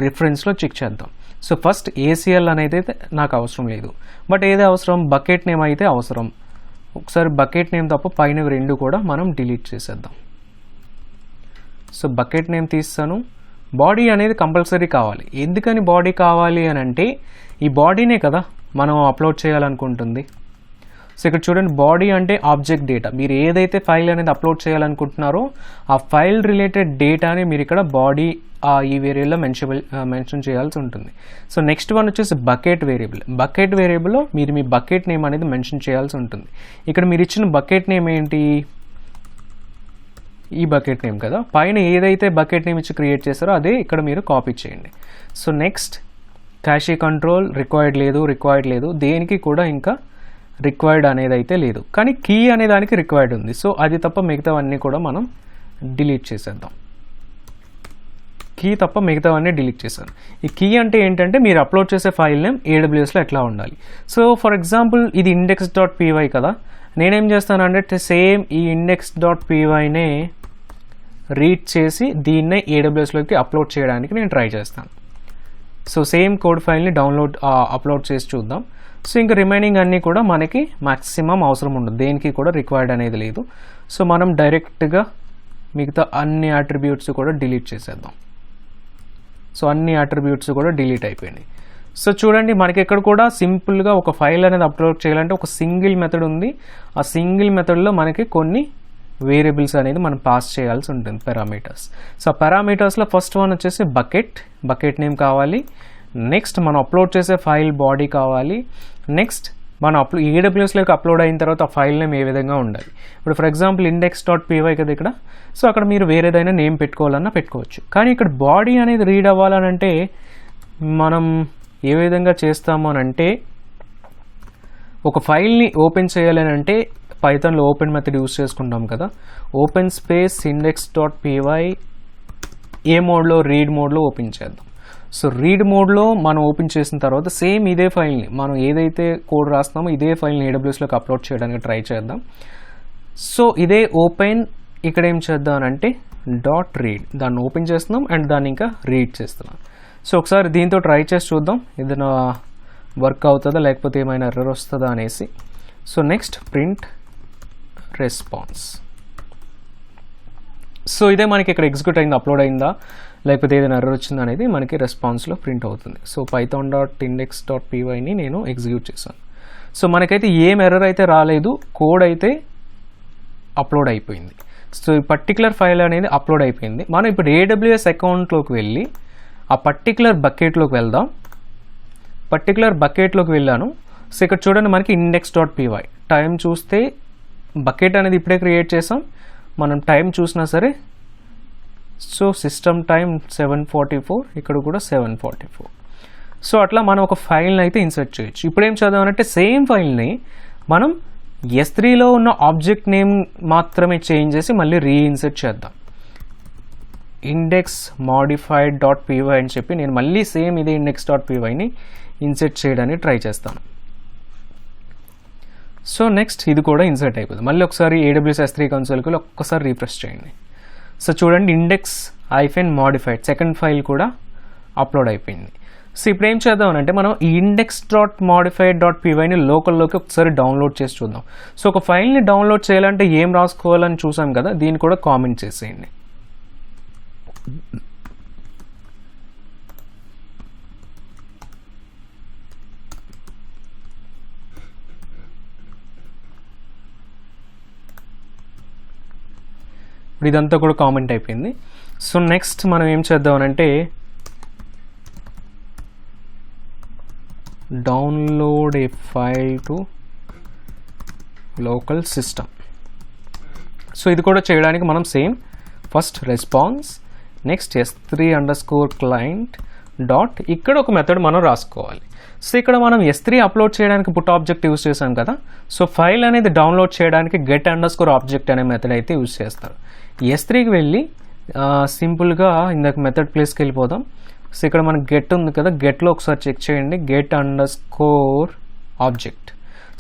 రిఫరెన్స్లో చెక్ చేద్దాం. సో ఫస్ట్ ఏసీఎల్ అనేది అయితే నాకు అవసరం లేదు, బట్ ఏది అవసరం, బకెట్ నేమ్ అయితే అవసరం. ఒకసారి బకెట్ నేమ్ తప్ప పైన రెండు కూడా మనం డిలీట్ చేసేద్దాం. సో బకెట్ నేమ్ తీస్తాను. బాడీ అనేది కంపల్సరీ కావాలి. ఎందుకని బాడీ కావాలి అని అంటే ఈ బాడీనే కదా మనం అప్లోడ్ చేయాలనుకుంటుంది. సో ఇక్కడ చూడండి, బాడీ అంటే ఆబ్జెక్ట్ డేటా. మీరు ఏదైతే ఫైల్ అనేది అప్లోడ్ చేయాలనుకుంటున్నారో ఆ ఫైల్ రిలేటెడ్ డేటాని మీరు ఇక్కడ బాడీ ఈ వేరియబుల్లో మెన్షన్ చేయాల్సి ఉంటుంది. సో నెక్స్ట్ వన్ వచ్చేసి బకెట్ వేరియబుల్. బకెట్ వేరియబుల్లో మీరు మీ బకెట్ నేమ్ అనేది మెన్షన్ చేయాల్సి ఉంటుంది. ఇక్కడ మీరు ఇచ్చిన బకెట్ నేమ్ ఏంటి, ఈ బకెట్ నేమ్ కదా, పైన ఏదైతే బకెట్ నేమ్ ఇచ్చి క్రియేట్ చేస్తారో అదే ఇక్కడ మీరు కాపీ చేయండి. సో నెక్స్ట్ క్యాషే కంట్రోల్ రిక్వైర్డ్ లేదు, దేనికి కూడా ఇంకా రిక్వైర్డ్ అనేది అయితే లేదు, కానీ కీ అనే దానికి రిక్వైర్డ్ ఉంది. సో అది తప్ప మిగతావన్నీ కూడా మనం డిలీట్ చేసేద్దాం. కీ తప్ప మిగతావన్నీ డిలీట్ చేశాను. ఈ కీ అంటే ఏంటంటే మీరు అప్లోడ్ చేసే ఫైల్ నేమ్ AWSలో ఎట్లా ఉండాలి. సో ఫర్ ఎగ్జాంపుల్ ఇది index.py కదా, నేనేం చేస్తానంటే సేమ్ ఈ index.pyనే రీడ్ చేసి దీన్నే AWSలోకి అప్లోడ్ చేయడానికి నేను ట్రై చేస్తాను. సో సేమ్ కోడ్ ఫైల్ని అప్లోడ్ చేసి చూద్దాం. సో ఇంకా రిమైనింగ్ అన్నీ కూడా మనకి మ్యాక్సిమం అవసరం ఉండదు, దేనికి కూడా రిక్వైర్డ్ అనేది లేదు. సో మనం డైరెక్ట్గా మిగతా అన్ని అట్రిబ్యూట్స్ కూడా డిలీట్ చేసేద్దాం. సో అన్ని అట్రిబ్యూట్స్ కూడా డిలీట్ అయిపోయినాయి. సో చూడండి, మనకి ఇక్కడ కూడా సింపుల్గా ఒక ఫైల్ అనేది అప్లోడ్ చేయాలంటే ఒక సింగిల్ మెథడ్ ఉంది. ఆ సింగిల్ మెథడ్లో మనకి కొన్ని వేరియబుల్స్ అనేది మనం పాస్ చేయాల్సి ఉంటుంది, పారామీటర్స్. సో ఆ పారామీటర్స్లో ఫస్ట్ వన్ వచ్చేసి బకెట్ నేమ్ కావాలి. నెక్స్ట్ మనం అప్లోడ్ చేసే ఫైల్ బాడీ కావాలి. నెక్స్ట్ మనం AWSలోకి అప్లోడ్ అయిన తర్వాత ఆ ఫైల్ నేమ్ ఏ విధంగా ఉండాలి. ఇప్పుడు ఫర్ ఎగ్జాంపుల్ index.py కదా ఇక్కడ, సో అక్కడ మీరు వేరేదైనా నేమ్ పెట్టుకోవాలన్నా పెట్టుకోవచ్చు. కానీ ఇక్కడ బాడీ అనేది రీడ్ అవ్వాలనంటే మనం ఏ విధంగా చేస్తాము అని అంటే, ఒక ఫైల్ని ఓపెన్ చేయాలని అంటే పైథాన్లో ఓపెన్ మెథడ్ యూజ్ చేసుకుంటాం కదా, ఓపెన్ స్పేస్ index.py ఏ మోడ్లో, రీడ్ మోడ్లో ఓపెన్ చేద్దాం. సో రీడ్ మోడ్లో మనం ఓపెన్ చేసిన తర్వాత సేమ్ ఇదే ఫైల్ని మనం ఏదైతే కోడ్ రాస్తున్నామో ఇదే ఫైల్ని AWSలోకి అప్లోడ్ చేయడానికి ట్రై చేద్దాం. సో ఇదే ఓపెన్, ఇక్కడ ఏం చేద్దాం అంటే .read, దాన్ని ఓపెన్ చేస్తున్నాం అండ్ దాన్ని ఇంకా రీడ్ చేస్తున్నాం. సో ఒకసారి దీంతో ట్రై చేసి చూద్దాం ఏదైనా వర్క్ అవుతుందా లేకపోతే ఏమైనా ఎర్రర్ వస్తుందా అనేసి. So next print response. So ఇదే మనకి ఇక్కడ ఎగ్జిక్యూట్ అయింది, అప్లోడ్ అయిందా లేకపోతే ఏదైనా ఎర్రర్ వచ్చిందా అనేది మనకి రెస్పాన్స్లో ప్రింట్ అవుతుంది. సో python.index.pyని నేను ఎగ్జిక్యూట్ చేశాను. సో మనకైతే ఏం ఎర్రర్ అయితే రాలేదు, కోడ్ అయితే అప్లోడ్ అయిపోయింది. సో ఈ పర్టికులర్ ఫైల్ అనేది అప్లోడ్ అయిపోయింది. మనం ఇప్పుడు AWS అకౌంట్లోకి వెళ్ళి ఆ పర్టికులర్ బకెట్లోకి వెళ్దాం. పర్టికులర్ బకెట్లోకి వెళ్ళాను. సో ఇక్కడ చూడండి మనకి index.py టైం చూస్తే బకెట్ అనేది ఇప్పుడే క్రియేట్ చేసాం. మనం టైం చూసినా సరే, సో సిస్టమ్ టైం 7:44, ఇక్కడ కూడా 7:44. సో అట్లా మనం ఒక ఫైల్ని అయితే ఇన్సర్ట్ చేయొచ్చు. ఇప్పుడు ఏం చేద్దామంటే సేమ్ ఫైల్ని మనం S3లో ఉన్న ఆబ్జెక్ట్ నేమ్ మాత్రమే చేంజ్ చేసి మళ్ళీ రీఇన్సర్ట్ చేద్దాం. index_modified.py అని చెప్పి నేను మళ్ళీ సేమ్ ఇదే index.pyని ఇన్సర్ట్ చేయడానికి ట్రై చేస్తాను. సో నెక్స్ట్ ఇది కూడా ఇన్సర్ట్ అయిపోతుంది. మళ్ళీ ఒకసారి AWS S3 కన్సోల్కి ఒక్కసారి రీప్రెస్ చేయండి. సో చూడండి index-modified సెకండ్ ఫైల్ కూడా అప్లోడ్ అయిపోయింది. సో ఇప్పుడు ఏం చేద్దాం అంటే మనం ఈ index.modified.pyని లోకల్లోకి ఒకసారి డౌన్లోడ్ చేసి చూద్దాం. సో ఒక ఫైల్ని డౌన్లోడ్ చేయాలంటే ఏం రాసుకోవాలని చూసాం కదా, దీన్ని కూడా కామెంట్ చేసేయండి. ఇప్పుడు ఇదంతా కూడా కామెంట్ అయిపోయింది. సో నెక్స్ట్ మనం ఏం చేద్దామనంటే download a file to local system. So ఇది కూడా చేయడానికి మనం same first response, next S3_client dot, ఇక్కడ ఒక మెథడ్ మనం రాసుకోవాలి. సో ఇక్కడ మనం S3 అప్లోడ్ చేయడానికి పుట్ ఆబ్జెక్ట్ యూజ్ చేసాం కదా, సో ఫైల్ అనేది డౌన్లోడ్ చేయడానికి get_object అనే మెథడ్ అయితే యూజ్ చేస్తారు. S3కి వెళ్ళి సింపుల్గా ఇందాక మెథడ్ ప్లేస్కి వెళ్ళిపోదాం. సో ఇక్కడ మనకి గెట్ ఉంది కదా, గెట్లో ఒకసారి చెక్ చేయండి, get_object.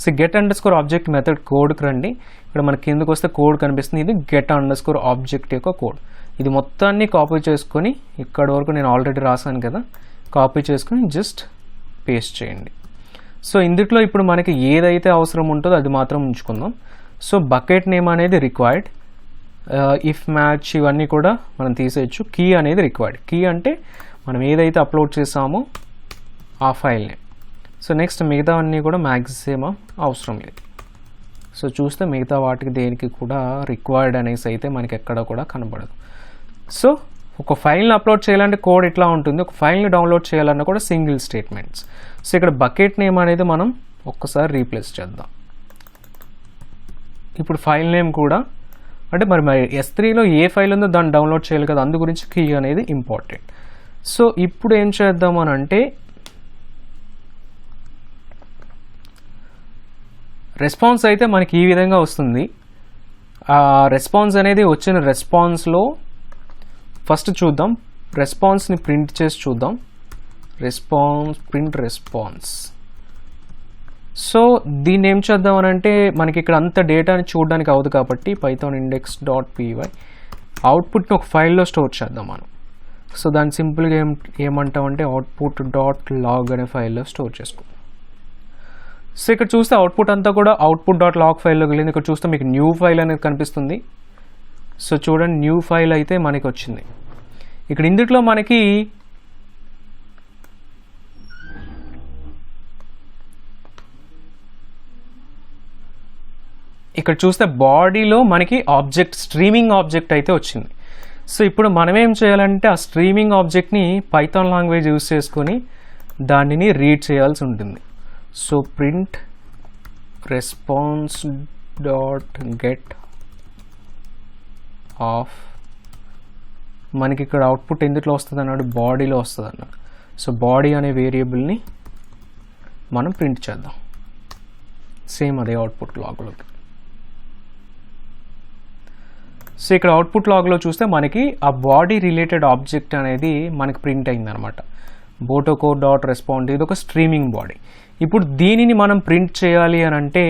సో get_object మెథడ్ కోడ్కి రండి. ఇక్కడ మనకి కిందకు వస్తే కోడ్ కనిపిస్తుంది, ఇది get_object యొక్క కోడ్. ఇది మొత్తాన్ని కాపీ చేసుకొని ఇక్కడ వరకు నేను ఆల్రెడీ రాసాను కదా, కాపీ చేసుకుని జస్ట్ పేస్ట్ చేయండి. సో ఇందులో ఇప్పుడు మనకి ఏదైతే అవసరం ఉంటుందో అది మాత్రం ఉంచుకుందాం. సో బకెట్ నేమ్ అనేది రిక్వైర్డ్, ఇఫ్ మ్యాచ్ ఇవన్నీ కూడా మనం తీసేయచ్చు. కీ అనేది రిక్వైర్డ్. కీ అంటే మనం ఏదైతే అప్లోడ్ చేసామో ఆ ఫైల్ నేమ్. సో నెక్స్ట్ మిగతా అన్నీ కూడా మ్యాక్సిమం అవసరం లేదు. సో చూస్తే మిగతా వాటికి దేనికి కూడా రిక్వైర్డ్ అనేసి అయితే మనకి ఎక్కడ కూడా కనబడదు. సో ఒక ఫైల్ని అప్లోడ్ చేయాలంటే కోడ్ ఇట్లా ఉంటుంది, ఒక ఫైల్ని డౌన్లోడ్ చేయాలన్నా కూడా సింగిల్ స్టేట్మెంట్స్. సో ఇక్కడ బకెట్ నేమ్ అనేది మనం ఒక్కసారి రీప్లేస్ చేద్దాం. ఇప్పుడు ఫైల్ నేమ్ కూడా అంటే మరి S3లో ఏ ఫైల్ ఉందో దాన్ని డౌన్లోడ్ చేయాలి కదా, అందు గురించి కీ అనేది ఇంపార్టెంట్. సో ఇప్పుడు ఏం చేద్దాం అని అంటే రెస్పాన్స్ అయితే మనకి ఈ విధంగా వస్తుంది. ఆ రెస్పాన్స్ అనేది వచ్చిన రెస్పాన్స్లో ఫస్ట్ చూద్దాం, రెస్పాన్స్ని ప్రింట్ చేసి చూద్దాం. Print response. సో దీన్ని ఏం చేద్దాం అని అంటే మనకి ఇక్కడ అంత డేటాని చూడడానికి అవ్వదు కాబట్టి పైథాన్ index.py అవుట్పుట్ని ఒక ఫైల్లో స్టోర్ చేద్దాం మనం. సో దాన్ని సింపుల్గా ఏమంటామంటే output.log అనే ఫైల్లో స్టోర్ చేసుకుందాం. సో ఇక్కడ చూస్తే అవుట్పుట్ అంతా కూడా output.log ఫైల్లోకి వెళ్ళింది. ఇక్కడ చూస్తే మీకు న్యూ ఫైల్ అనేది కనిపిస్తుంది. సో చూడండి, న్యూ ఫైల్ అయితే మనకి వచ్చింది. ఇక్కడ ఇందులో మనకి ఇక్కడ చూస్తే బాడీలో మనకి ఆబ్జెక్ట్ స్ట్రీమింగ్ ఆబ్జెక్ట్ అయితే వచ్చింది. సో ఇప్పుడు మనం ఏం చేయాలంటే ఆ స్ట్రీమింగ్ ఆబ్జెక్ట్ని పైథాన్ లాంగ్వేజ్ యూజ్ చేసుకొని దానిని రీడ్ చేయాల్సి ఉంటుంది. So print response dot get off మనకి ఇక్కడ అవుట్పుట్ ఎందులో వస్తుంది అన్నాడు, బాడీలో వస్తుంది అన్నాడు. సో బాడీ అనే వేరియబుల్ని మనం ప్రింట్ చేద్దాం సేమ్ అదే అవుట్పుట్ లాగ్లోకి. సో ఇక్కడ అవుట్పుట్ లాగ్లో చూస్తే మనకి ఆ బాడీ రిలేటెడ్ ఆబ్జెక్ట్ అనేది మనకి ప్రింట్ అయిందనమాట. బోటోకో డాట్ రెస్పాండ్, ఇది ఒక స్ట్రీమింగ్ బాడీ. ఇప్పుడు దీనిని మనం ప్రింట్ చేయాలి అని అంటే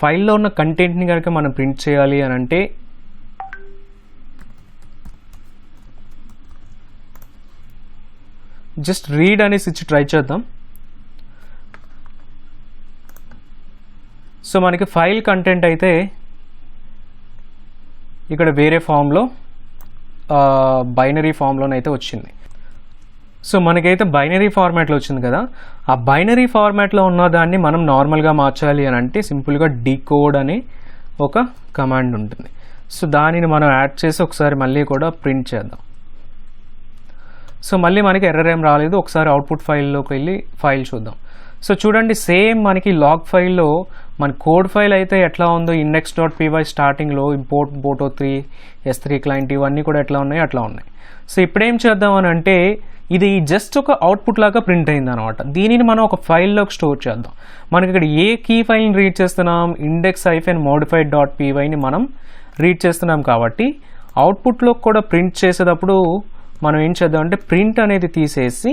ఫైల్లో ఉన్న కంటెంట్ని కనుక మనం ప్రింట్ చేయాలి అని అంటే జస్ట్ రీడ్ అనేసి ఇచ్చి ట్రై చేద్దాం. సో మనకి ఫైల్ కంటెంట్ అయితే ఇక్కడ వేరే ఫామ్లో బైనరీ ఫామ్లోనైతే వచ్చింది. సో మనకైతే బైనరీ ఫార్మాట్లో వచ్చింది కదా, ఆ బైనరీ ఫార్మాట్లో ఉన్న దాన్ని మనం నార్మల్గా మార్చాలి అని అంటే సింపుల్గా డీకోడ్ అనే ఒక కమాండ్ ఉంటుంది. సో దానిని మనం యాడ్ చేసి ఒకసారి మళ్ళీ కూడా ప్రింట్ చేద్దాం. సో మళ్ళీ మనకి ఎర్రర్ ఏం రాలేదు. ఒకసారి అవుట్పుట్ ఫైల్లోకి వెళ్ళి ఫైల్ చూద్దాం. సో చూడండి, సేమ్ మనకి లాగ్ ఫైల్లో మన కోడ్ ఫైల్ అయితే ఎట్లా ఉందో index.py స్టార్టింగ్లో ఇంపోర్ట్ boto3 S3 క్లయింట్ ఇవన్నీ కూడా ఎట్లా ఉన్నాయి అట్లా ఉన్నాయి. సో ఇప్పుడేం చేద్దాం అని అంటే ఇది జస్ట్ ఒక అవుట్పుట్ లాగా ప్రింట్ అయింది అనమాట. దీనిని మనం ఒక ఫైల్లోకి స్టోర్ చేద్దాం. మనకి ఇక్కడ ఏ కీ ఫైల్ని రీడ్ చేస్తున్నాం, index-modified.pyని మనం రీడ్ చేస్తున్నాం కాబట్టి అవుట్పుట్లో కూడా ప్రింట్ చేసేటప్పుడు మనం ఏం చేద్దాం అంటే ప్రింట్ అనేది తీసేసి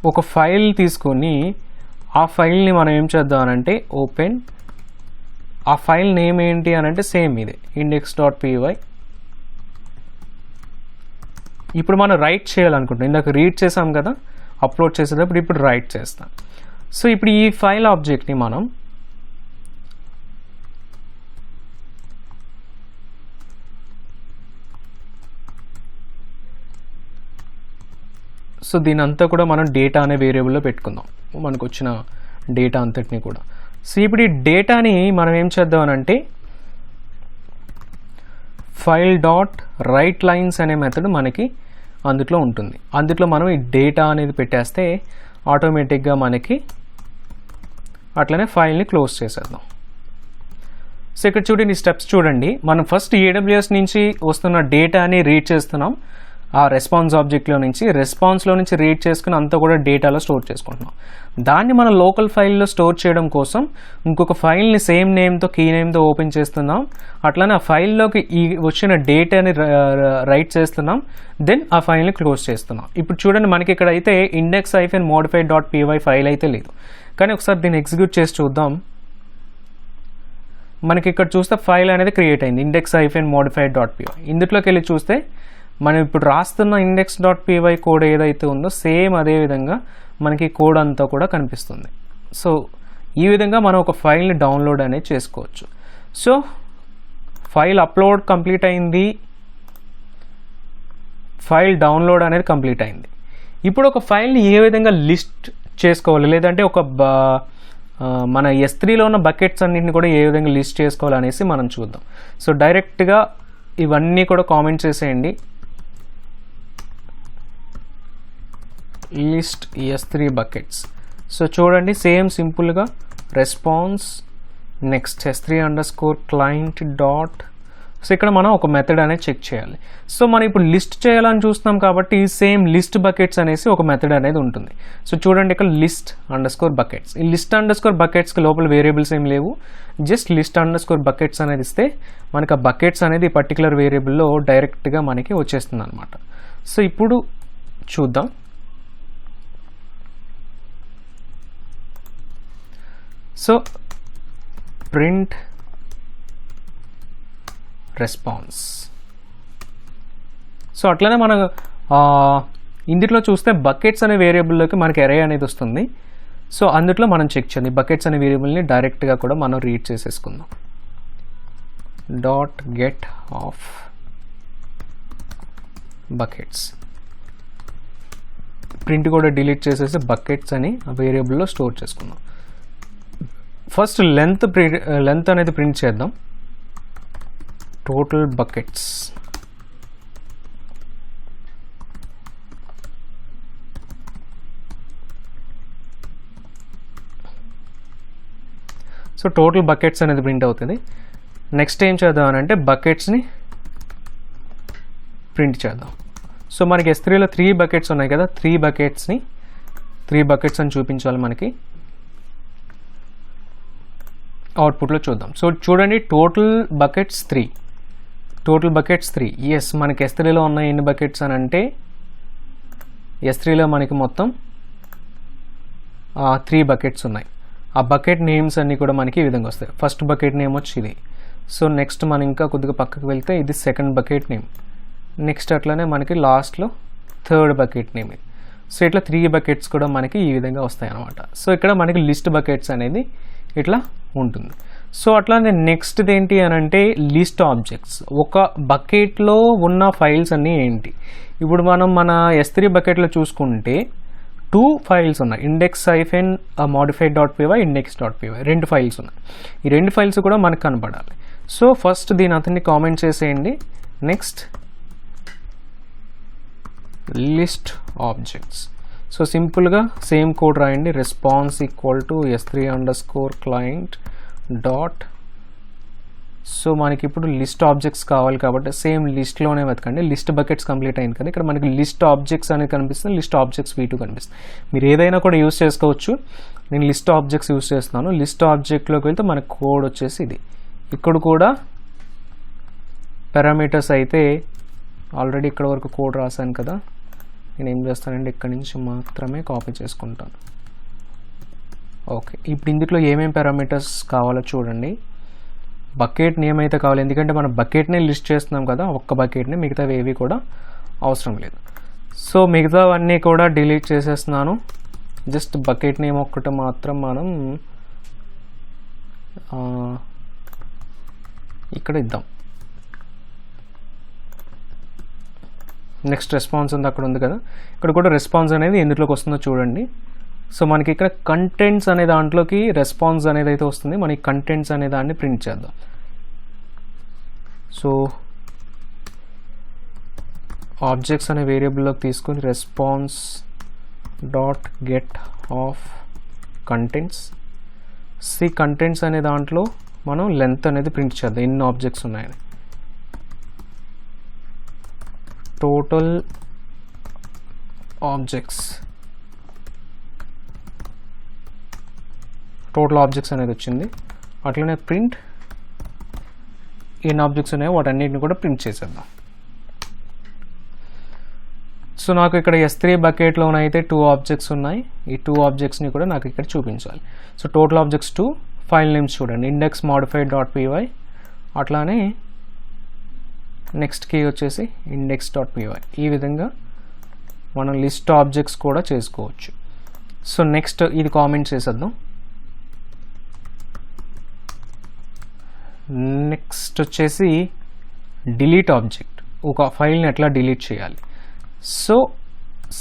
ఒక ఫైల్ తీసుకొని ఆ ఫైల్ని మనం ఏం చేద్దాం అనంటే ఓపెన్, ఆ ఫైల్ నేమ్ ఏంటి అనంటే సేమ్ ఇదే index.py. ఇప్పుడు మనం రైట్ చేయాలనుకుంటాం, ఇందాక రీడ్ చేసాం కదా అప్లోడ్ చేసేటప్పుడు, ఇప్పుడు రైట్ చేస్తాం. సో ఇప్పుడు ఈ ఫైల్ ఆబ్జెక్ట్ని మనం సో దీని అంతా కూడా మనం డేటా అనే వేరియబుల్లో పెట్టుకుందాం, మనకు వచ్చిన డేటా అంతటిని కూడా. సో ఇప్పుడు ఈ డేటాని మనం ఏం చేద్దాం అనంటే ఫైల్ డాట్ రైట్ లైన్స్ అనే మెథడ్ మనకి అందులో ఉంటుంది. అందులో మనం ఈ డేటా అనేది పెట్టేస్తే ఆటోమేటిక్గా మనకి అట్లనే ఫైల్ని క్లోజ్ చేసేద్దాం. సో ఇక్కడ చూడండి, ఈ స్టెప్స్ చూడండి. మనం ఫస్ట్ AWS నుంచి వస్తున్న డేటాని రీడ్ చేస్తున్నాం ఆ రెస్పాన్స్ ఆబ్జెక్ట్లో నుంచి. రెస్పాన్స్లో నుంచి రీడ్ చేసుకుని అంతా కూడా డేటాలో స్టోర్ చేసుకుంటున్నాం. దాన్ని మనం లోకల్ ఫైల్లో స్టోర్ చేయడం కోసం ఇంకొక ఫైల్ని సేమ్ నేమ్తో కీ నేమ్తో ఓపెన్ చేస్తున్నాం. అట్లానే ఆ ఫైల్లోకి ఈ వచ్చిన డేటాని రైట్ చేస్తున్నాం, దెన్ ఆ ఫైల్ని క్లోజ్ చేస్తున్నాం. ఇప్పుడు చూడండి, మనకి ఇక్కడ అయితే index-modified.py ఫైల్ అయితే లేదు, కానీ ఒకసారి దీన్ని ఎగ్జిక్యూట్ చేసి చూద్దాం. మనకి ఇక్కడ చూస్తే ఫైల్ అనేది క్రియేట్ అయింది index-modified.py. ఇందులోకి వెళ్ళి చూస్తే మనం ఇప్పుడు రాస్తున్న index.py కోడ్ ఏదైతే ఉందో సేమ్ అదే విధంగా మనకి కోడ్ అంతా కూడా కనిపిస్తుంది. సో ఈ విధంగా మనం ఒక ఫైల్ని డౌన్లోడ్ అనేది చేసుకోవచ్చు. సో ఫైల్ అప్లోడ్ కంప్లీట్ అయింది, ఫైల్ డౌన్లోడ్ అనేది కంప్లీట్ అయింది. ఇప్పుడు ఒక ఫైల్ని ఏ విధంగా లిస్ట్ చేసుకోవాలి, లేదంటే ఒక మన S3లో ఉన్న బకెట్స్ అన్నింటిని కూడా ఏ విధంగా లిస్ట్ చేసుకోవాలనేసి మనం చూద్దాం. సో డైరెక్ట్గా ఇవన్నీ కూడా కామెంట్ చేసేయండి. List S3 buckets. సో చూడండి, సేమ్ సింపుల్గా response next S3_client dot. So ఇక్కడ మనం ఒక మెథడ్ అనేది చెక్ చేయాలి. సో మనం ఇప్పుడు లిస్ట్ చేయాలని చూస్తున్నాం కాబట్టి సేమ్ లిస్ట్ బకెట్స్ అనేసి ఒక మెథడ్ అనేది ఉంటుంది. సో చూడండి, ఇక్కడ లిస్ట్_బకెట్స్. ఈ లిస్ట్_బకెట్స్కి లోపల వేరియబుల్స్ ఏం లేవు, జస్ట్ లిస్ట్_బకెట్స్ అనేది ఇస్తే మనకి ఆ బకెట్స్ అనేది పర్టికులర్ వేరియబుల్లో డైరెక్ట్గా మనకి వచ్చేస్తుంది అనమాట. సో ఇప్పుడు చూద్దాం. So print response. సో అట్లనే మనం ఇందులో చూస్తే బకెట్స్ అనే వేరియబుల్లోకి మనకి అరే అనేది వస్తుంది. సో అందులో మనం చెక్ చేయాలి. బకెట్స్ అనే వేరియబుల్ని డైరెక్ట్గా కూడా మనం రీడ్ చేసేసుకుందాం. Dot get off buckets. Print కూడా డిలీట్ చేసేసి బకెట్స్ అని ఆ వేరియబుల్లో స్టోర్ చేసుకుందాం. ఫస్ట్ లెంత్ అనేది ప్రింట్ చేద్దాం. Total buckets. So total buckets అనేది ప్రింట్ అవుతుంది. నెక్స్ట్ ఏం చేద్దాం అని అంటే బకెట్స్ని ప్రింట్ చేద్దాం. సో మనకి S3లో 3 బకెట్స్ ఉన్నాయి కదా, 3 బకెట్స్ అని చూపించాలి మనకి. అవుట్పుట్లో చూద్దాం. సో చూడండి, టోటల్ బకెట్స్ 3. ఎస్, మనకి S3లో ఉన్న ఎన్ని బకెట్స్ అని అంటే S3లో మనకి మొత్తం 3 బకెట్స్ ఉన్నాయి. ఆ బకెట్ నేమ్స్ అన్నీ కూడా మనకి ఈ విధంగా వస్తాయి. ఫస్ట్ బకెట్ నేమ్ వచ్చి ఇది. సో నెక్స్ట్ మనం ఇంకా కొద్దిగా పక్కకు వెళ్తే ఇది సెకండ్ బకెట్ నేమ్. నెక్స్ట్ అట్లనే మనకి లాస్ట్లో థర్డ్ బకెట్ నేమ్ ఇది. సో ఇట్లా 3 బకెట్స్ కూడా మనకి ఈ విధంగా వస్తాయి అన్నమాట. సో ఇక్కడ మనకి లిస్ట్ బకెట్స్ అనేది ఇట్లా ఉంటుంది. సో అట్లానే నెక్స్ట్ ఏంటి అని అంటే లిస్ట్ ఆబ్జెక్ట్స్. ఒక బకెట్లో ఉన్న ఫైల్స్ అన్నీ ఏంటి? ఇప్పుడు మనం మన S3 బకెట్లో చూసుకుంటే 2 ఫైల్స్ ఉన్నాయి. index-modified.py, index.py 2 ఫైల్స్ ఉన్నాయి. ఈ 2 ఫైల్స్ కూడా మనకు కనపడాలి. సో ఫస్ట్ దీని అతన్ని కామెంట్ చేసేయండి. Next list objects. సో సింపుల్గా సేమ్ కోడ్ రాయండి. Response equal to S3_client dot. So మనకి ఇప్పుడు లిస్ట్ ఆబ్జెక్ట్స్ కావాలి కాబట్టి సేమ్ లిస్ట్లోనే వెతకండి. లిస్ట్ బకెట్స్ కంప్లీట్ అయింది కదా, ఇక్కడ మనకి లిస్ట్ ఆబ్జెక్ట్స్ అనేది కనిపిస్తుంది, లిస్ట్ ఆబ్జెక్ట్స్ V2 కనిపిస్తుంది. మీరు ఏదైనా కూడా యూస్ చేసుకోవచ్చు. నేను లిస్ట్ ఆబ్జెక్ట్స్ యూస్ చేస్తున్నాను. లిస్ట్ ఆబ్జెక్ట్లోకి వెళ్తే మనకి కోడ్ వచ్చేసి ఇది. ఇక్కడ కూడా పారామీటర్స్ అయితే ఆల్రెడీ ఇక్కడ వరకు కోడ్ రాశాను కదా, నేను ఏం చేస్తానంటే ఇక్కడ నుంచి మాత్రమే కాపీ చేసుకుంటాను. ఓకే, ఇప్పుడు ఇందులో ఏమేమి పారామీటర్స్ కావాలో చూడండి. బకెట్ నేమ్ అయితే కావాలి, ఎందుకంటే మనం బకెట్నే లిస్ట్ చేస్తున్నాం కదా, ఒక్క బకెట్ని, మిగతావి ఏవి కూడా అవసరం లేదు. సో మిగతావన్నీ కూడా డిలీట్ చేసేస్తున్నాను. జస్ట్ బకెట్ నేమ్ ఒక్కటి మాత్రం మనం ఇక్కడ ఇద్దాం. నెక్స్ట్ రెస్పాన్స్ ఉంది, అక్కడ ఉంది కదా, ఇక్కడ కూడా రెస్పాన్స్ అనేది ఎందులోకి వస్తుందో చూడండి. సో మనకి ఇక్కడ కంటెంట్స్ అనే దాంట్లోకి రెస్పాన్స్ అనేది అయితే వస్తుంది. మనకి కంటెంట్స్ అనే దాన్ని ప్రింట్ చేద్దాం. సో ఆబ్జెక్ట్స్ అనే వేరియబుల్లోకి తీసుకొని response dot get off contents. Contents అనే దాంట్లో మనం లెంత్ అనేది ప్రింట్ చేద్దాం, ఎన్ని ఆబ్జెక్ట్స్ ఉన్నాయని. టోటల్ ఆబ్జెక్ట్స్ అనేది వచ్చింది. అట్లనే ప్రింట్ ఎన్ని ఆబ్జెక్ట్స్ ఉన్నాయో వాటన్నిటిని కూడా ప్రింట్ చేసేద్దాం. సో నాకు ఇక్కడ S3 బకెట్లోనైతే 2 ఆబ్జెక్ట్స్ ఉన్నాయి. ఈ 2 ఆబ్జెక్ట్స్ని కూడా నాకు ఇక్కడ చూపించాలి. So total objects 2, file names చూడండి, ఇండెక్స్ మాడిఫైడ్ డాట్ పీవై, అట్లానే నెక్స్ట్ కీ వచ్చేసి ఇండెక్స్ డాట్ పీవై. ఈ విధంగా మనం లిస్ట్ ఆబ్జెక్ట్స్ కూడా చేసుకోవచ్చు. సో నెక్స్ట్ ఇది కామెంట్ చేసేద్దాం. నెక్స్ట్ వచ్చేసి డిలీట్ ఆబ్జెక్ట్, ఒక ఫైల్ని ఎట్లా డిలీట్ చేయాలి. సో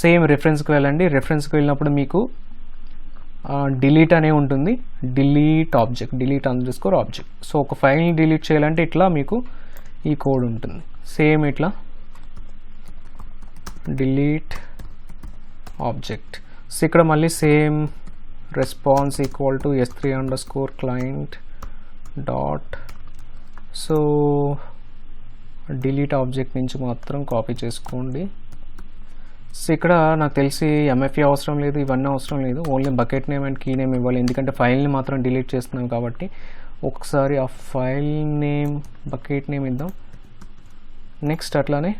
సేమ్ రెఫరెన్స్కి వెళ్ళండి. రెఫరెన్స్కి వెళ్ళినప్పుడు మీకు డిలీట్ అనే ఉంటుంది, delete object, delete underscore object. So ఒక ఫైల్ని డిలీట్ చేయాలంటే ఇట్లా మీకు ఈ కోడ్ ఉంటుంది. సేమ్ ఇట్లా డిలీట్ ఆబ్జెక్ట్. సో ఇక్కడ మళ్ళీ same response equal to s3 underscore client dot. So delete object నుంచి మాత్రం కాపీ చేసుకోండి. సో ఇక్కడ నాకు తెలిసి MFA అవసరం లేదు, ఇవన్నీ అవసరం లేదు, only bucket name and key name ఇవ్వాలి, ఎందుకంటే ఫైల్ని మాత్రం డిలీట్ చేస్తున్నాం కాబట్టి. ఒకసారి ఆ ఫైల్ నేమ్ బకెట్ నేమ్ ఇద్దాం. నెక్స్ట్ అట్లానే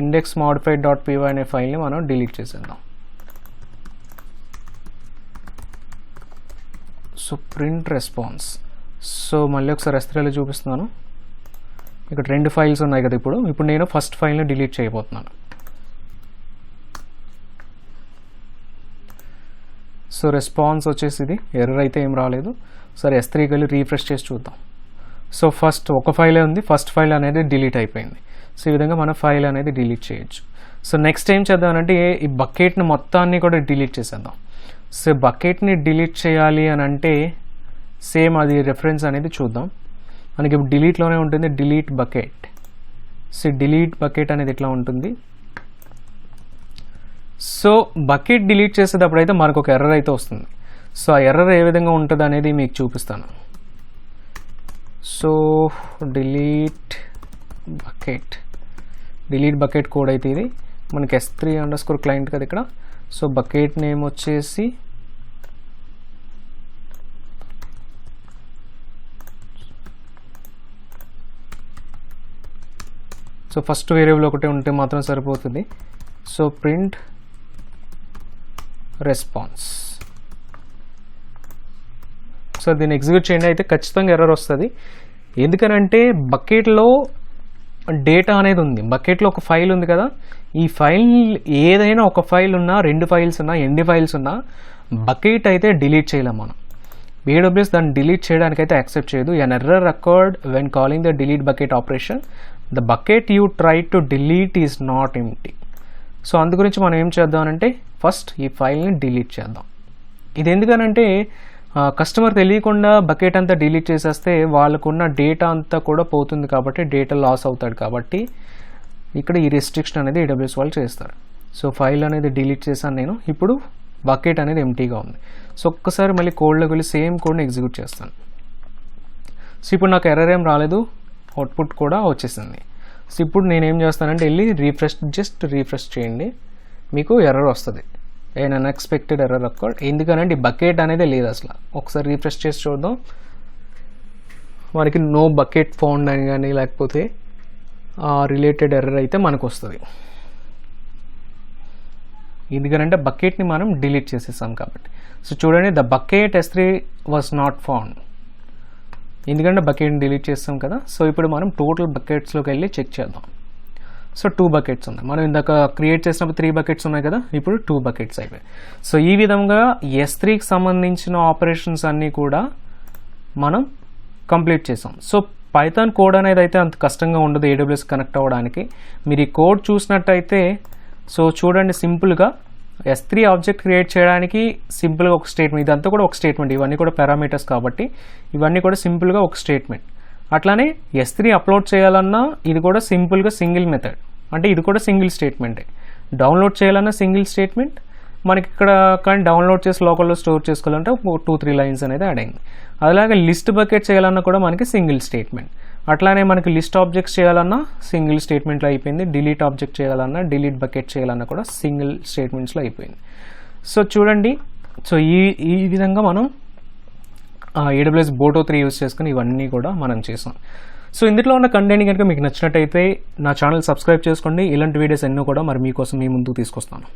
ఇండెక్స్ మాడిఫైడ్ డాట్ పీవై అనే ఫైల్ని మనం డిలీట్ చేసేద్దాం. So print response. సో మళ్ళీ ఒకసారి S3లో చూపిస్తున్నాను. ఇక్కడ 2 ఫైల్స్ ఉన్నాయి కదా. ఇప్పుడు నేను ఫస్ట్ ఫైల్ని డిలీట్ చేయబోతున్నాను. సో రెస్పాన్స్ వచ్చేసి ఇది, ఎర్రర్ అయితే ఏం రాలేదు. సరే S3కి వెళ్ళి రీఫ్రెష్ చేసి చూద్దాం. సో ఫస్ట్ ఒక ఫైలే ఉంది, ఫస్ట్ ఫైల్ అనేది డిలీట్ అయిపోయింది. సో ఈ విధంగా మనం ఫైల్ అనేది డిలీట్ చేయొచ్చు. సో నెక్స్ట్ ఏం చేద్దామంటే ఈ బకెట్ని మొత్తాన్ని కూడా డిలీట్ చేసేద్దాం. సో బకెట్ని డిలీట్ చేయాలి అని అంటే సేమ్ అది రెఫరెన్స్ అనేది చూద్దాం. మనకి ఇప్పుడు డిలీట్లోనే ఉంటుంది, delete bucket. So delete bucket అనేది ఇట్లా ఉంటుంది. సో బకెట్ డిలీట్ చేసేటప్పుడు అయితే మనకు ఒక ఎర్రర్ అయితే వస్తుంది. సో ఆ ఎర్రర్ ఏ విధంగా ఉంటుంది అనేది మీకు చూపిస్తాను. సో డిలీట్ బకెట్ కోడ్ అయితే ఇది మనకి s3 అండర్స్కోర్ క్లయింట్ కదా ఇక్కడ. సో బకెట్ నేమ్ వచ్చేసి సో ఫస్ట్ వేరియబుల్ ఒకటే ఉంటే మాత్రం సరిపోతుంది. So print response. సో దీన్ని ఎగ్జిక్యూట్ చేయండి. అయితే ఖచ్చితంగా ఎర్రర్ వస్తుంది, ఎందుకనంటే బకెట్లో డేటా అనేది ఉంది. బకెట్లో ఒక ఫైల్ ఉంది కదా, ఈ ఫైల్ ఏదైనా ఒక ఫైల్ ఉన్నా, 2 ఫైల్స్ ఉన్నా, ఎన్ని ఫైల్స్ ఉన్నా బకెట్ అయితే డిలీట్ చేయలేం మనం. AWS దాన్ని డిలీట్ చేయడానికి అయితే యాక్సెప్ట్ చేయదు. an error occurred when calling the delete bucket operation. the bucket you tried to delete is not empty. So అందు గురించి మనం ఏం చేద్దామంటే ఫస్ట్ ఈ ఫైల్ని డిలీట్ చేద్దాం. ఇది ఎందుకనంటే కస్టమర్ తెలియకుండా బకెట్ అంతా డిలీట్ చేసేస్తే వాళ్ళకున్న డేటా అంతా కూడా పోతుంది, కాబట్టి డేటా లాస్ అవుతాడు. కాబట్టి ఇక్కడ ఈ రెస్ట్రిక్షన్ అనేది AWS వాళ్ళు చేస్తారు. సో ఫైల్ అనేది డిలీట్ చేశాను నేను. ఇప్పుడు బకెట్ అనేది ఎంటీగా ఉంది. సో ఒక్కసారి మళ్ళీ కోడ్లోకి వెళ్ళి సేమ్ కోడ్ని ఎగ్జిక్యూట్ చేస్తాను. సో ఇప్పుడు నాకు ఎర్రర్ ఏం రాలేదు, అవుట్పుట్ కూడా వచ్చేసింది. సో ఇప్పుడు నేనేం చేస్తానంటే వెళ్ళి జస్ట్ రీఫ్రెష్ చేయండి, మీకు ఎర్రర్ వస్తుంది. an unexpected error occurred. ఎందుకనంటే బకెట్ అనేది లేదు అసలు. ఒకసారి రీఫ్రెష్ చేసి చూద్దాం. మనకి నో బకెట్ ఫౌండ్ అని కానీ లేకపోతే రిలేటెడ్ ఎర్రర్ అయితే మనకు వస్తుంది. ఎందుకంటే బకెట్ని మనం డిలీట్ చేసేసాం కాబట్టి. సో చూడండి, the bucket S3 was not found, ఎందుకంటే బకెట్ని డిలీట్ చేస్తాం కదా. సో ఇప్పుడు మనం టోటల్ బకెట్స్లోకి వెళ్ళి చెక్ చేద్దాం. సో 2 బకెట్స్ ఉన్నాయి. మనం ఇందాక క్రియేట్ చేసినప్పుడు 3 బకెట్స్ ఉన్నాయి కదా, ఇప్పుడు 2 బకెట్స్ అయిపోయాయి. సో ఈ విధంగా S3కి సంబంధించిన ఆపరేషన్స్ అన్నీ కూడా మనం కంప్లీట్ చేసాం. సో పైథాన్ కోడ్ అనేది అయితే అంత కష్టంగా ఉండదు AWS కనెక్ట్ అవ్వడానికి. మీరు ఈ కోడ్ చూసినట్టయితే సో చూడండి, సింపుల్గా S3 ఆబ్జెక్ట్ క్రియేట్ చేయడానికి సింపుల్గా ఒక స్టేట్మెంట్, ఇదంతా కూడా ఒక స్టేట్మెంట్, ఇవన్నీ కూడా పారామీటర్స్ కాబట్టి ఇవన్నీ కూడా సింపుల్గా ఒక స్టేట్మెంట్. అట్లానే S3 అప్లోడ్ చేయాలన్నా ఇది కూడా సింపుల్గా సింగిల్ మెథడ్, అంటే ఇది కూడా సింగిల్ స్టేట్మెంటే. డౌన్లోడ్ చేయాలన్నా సింగిల్ స్టేట్మెంట్. మనకి ఇక్కడ కానీ డౌన్లోడ్ చేసి లోకల్లో స్టోర్ చేసుకోవాలంటే 2-3 లైన్స్ అనేది యాడ్ అయింది. అలాగే లిస్ట్ బకెట్ చేయాలన్నా కూడా మనకి సింగిల్ స్టేట్మెంట్. అట్లానే మనకి లిస్ట్ ఆబ్జెక్ట్స్ చేయాలన్నా సింగిల్ స్టేట్మెంట్లో అయిపోయింది. డిలీట్ ఆబ్జెక్ట్ చేయాలన్నా, డిలీట్ బకెట్ చేయాలన్నా కూడా సింగిల్ స్టేట్మెంట్స్లో అయిపోయింది. సో చూడండి, సో ఈ విధంగా మనం AWS Boto 3 యూస్ చేసుకుని ఇవన్నీ కూడా మనం చేసాం. సో ఇందులో ఉన్న కంటెంట్ కనుక మీకు నచ్చినట్టయితే నా ఛానల్ సబ్స్క్రైబ్ చేసుకోండి. ఇలాంటి వీడియోస్ ఎన్నో కూడా మరి మీకోసం మీ ముందుకు తీసుకొస్తాను.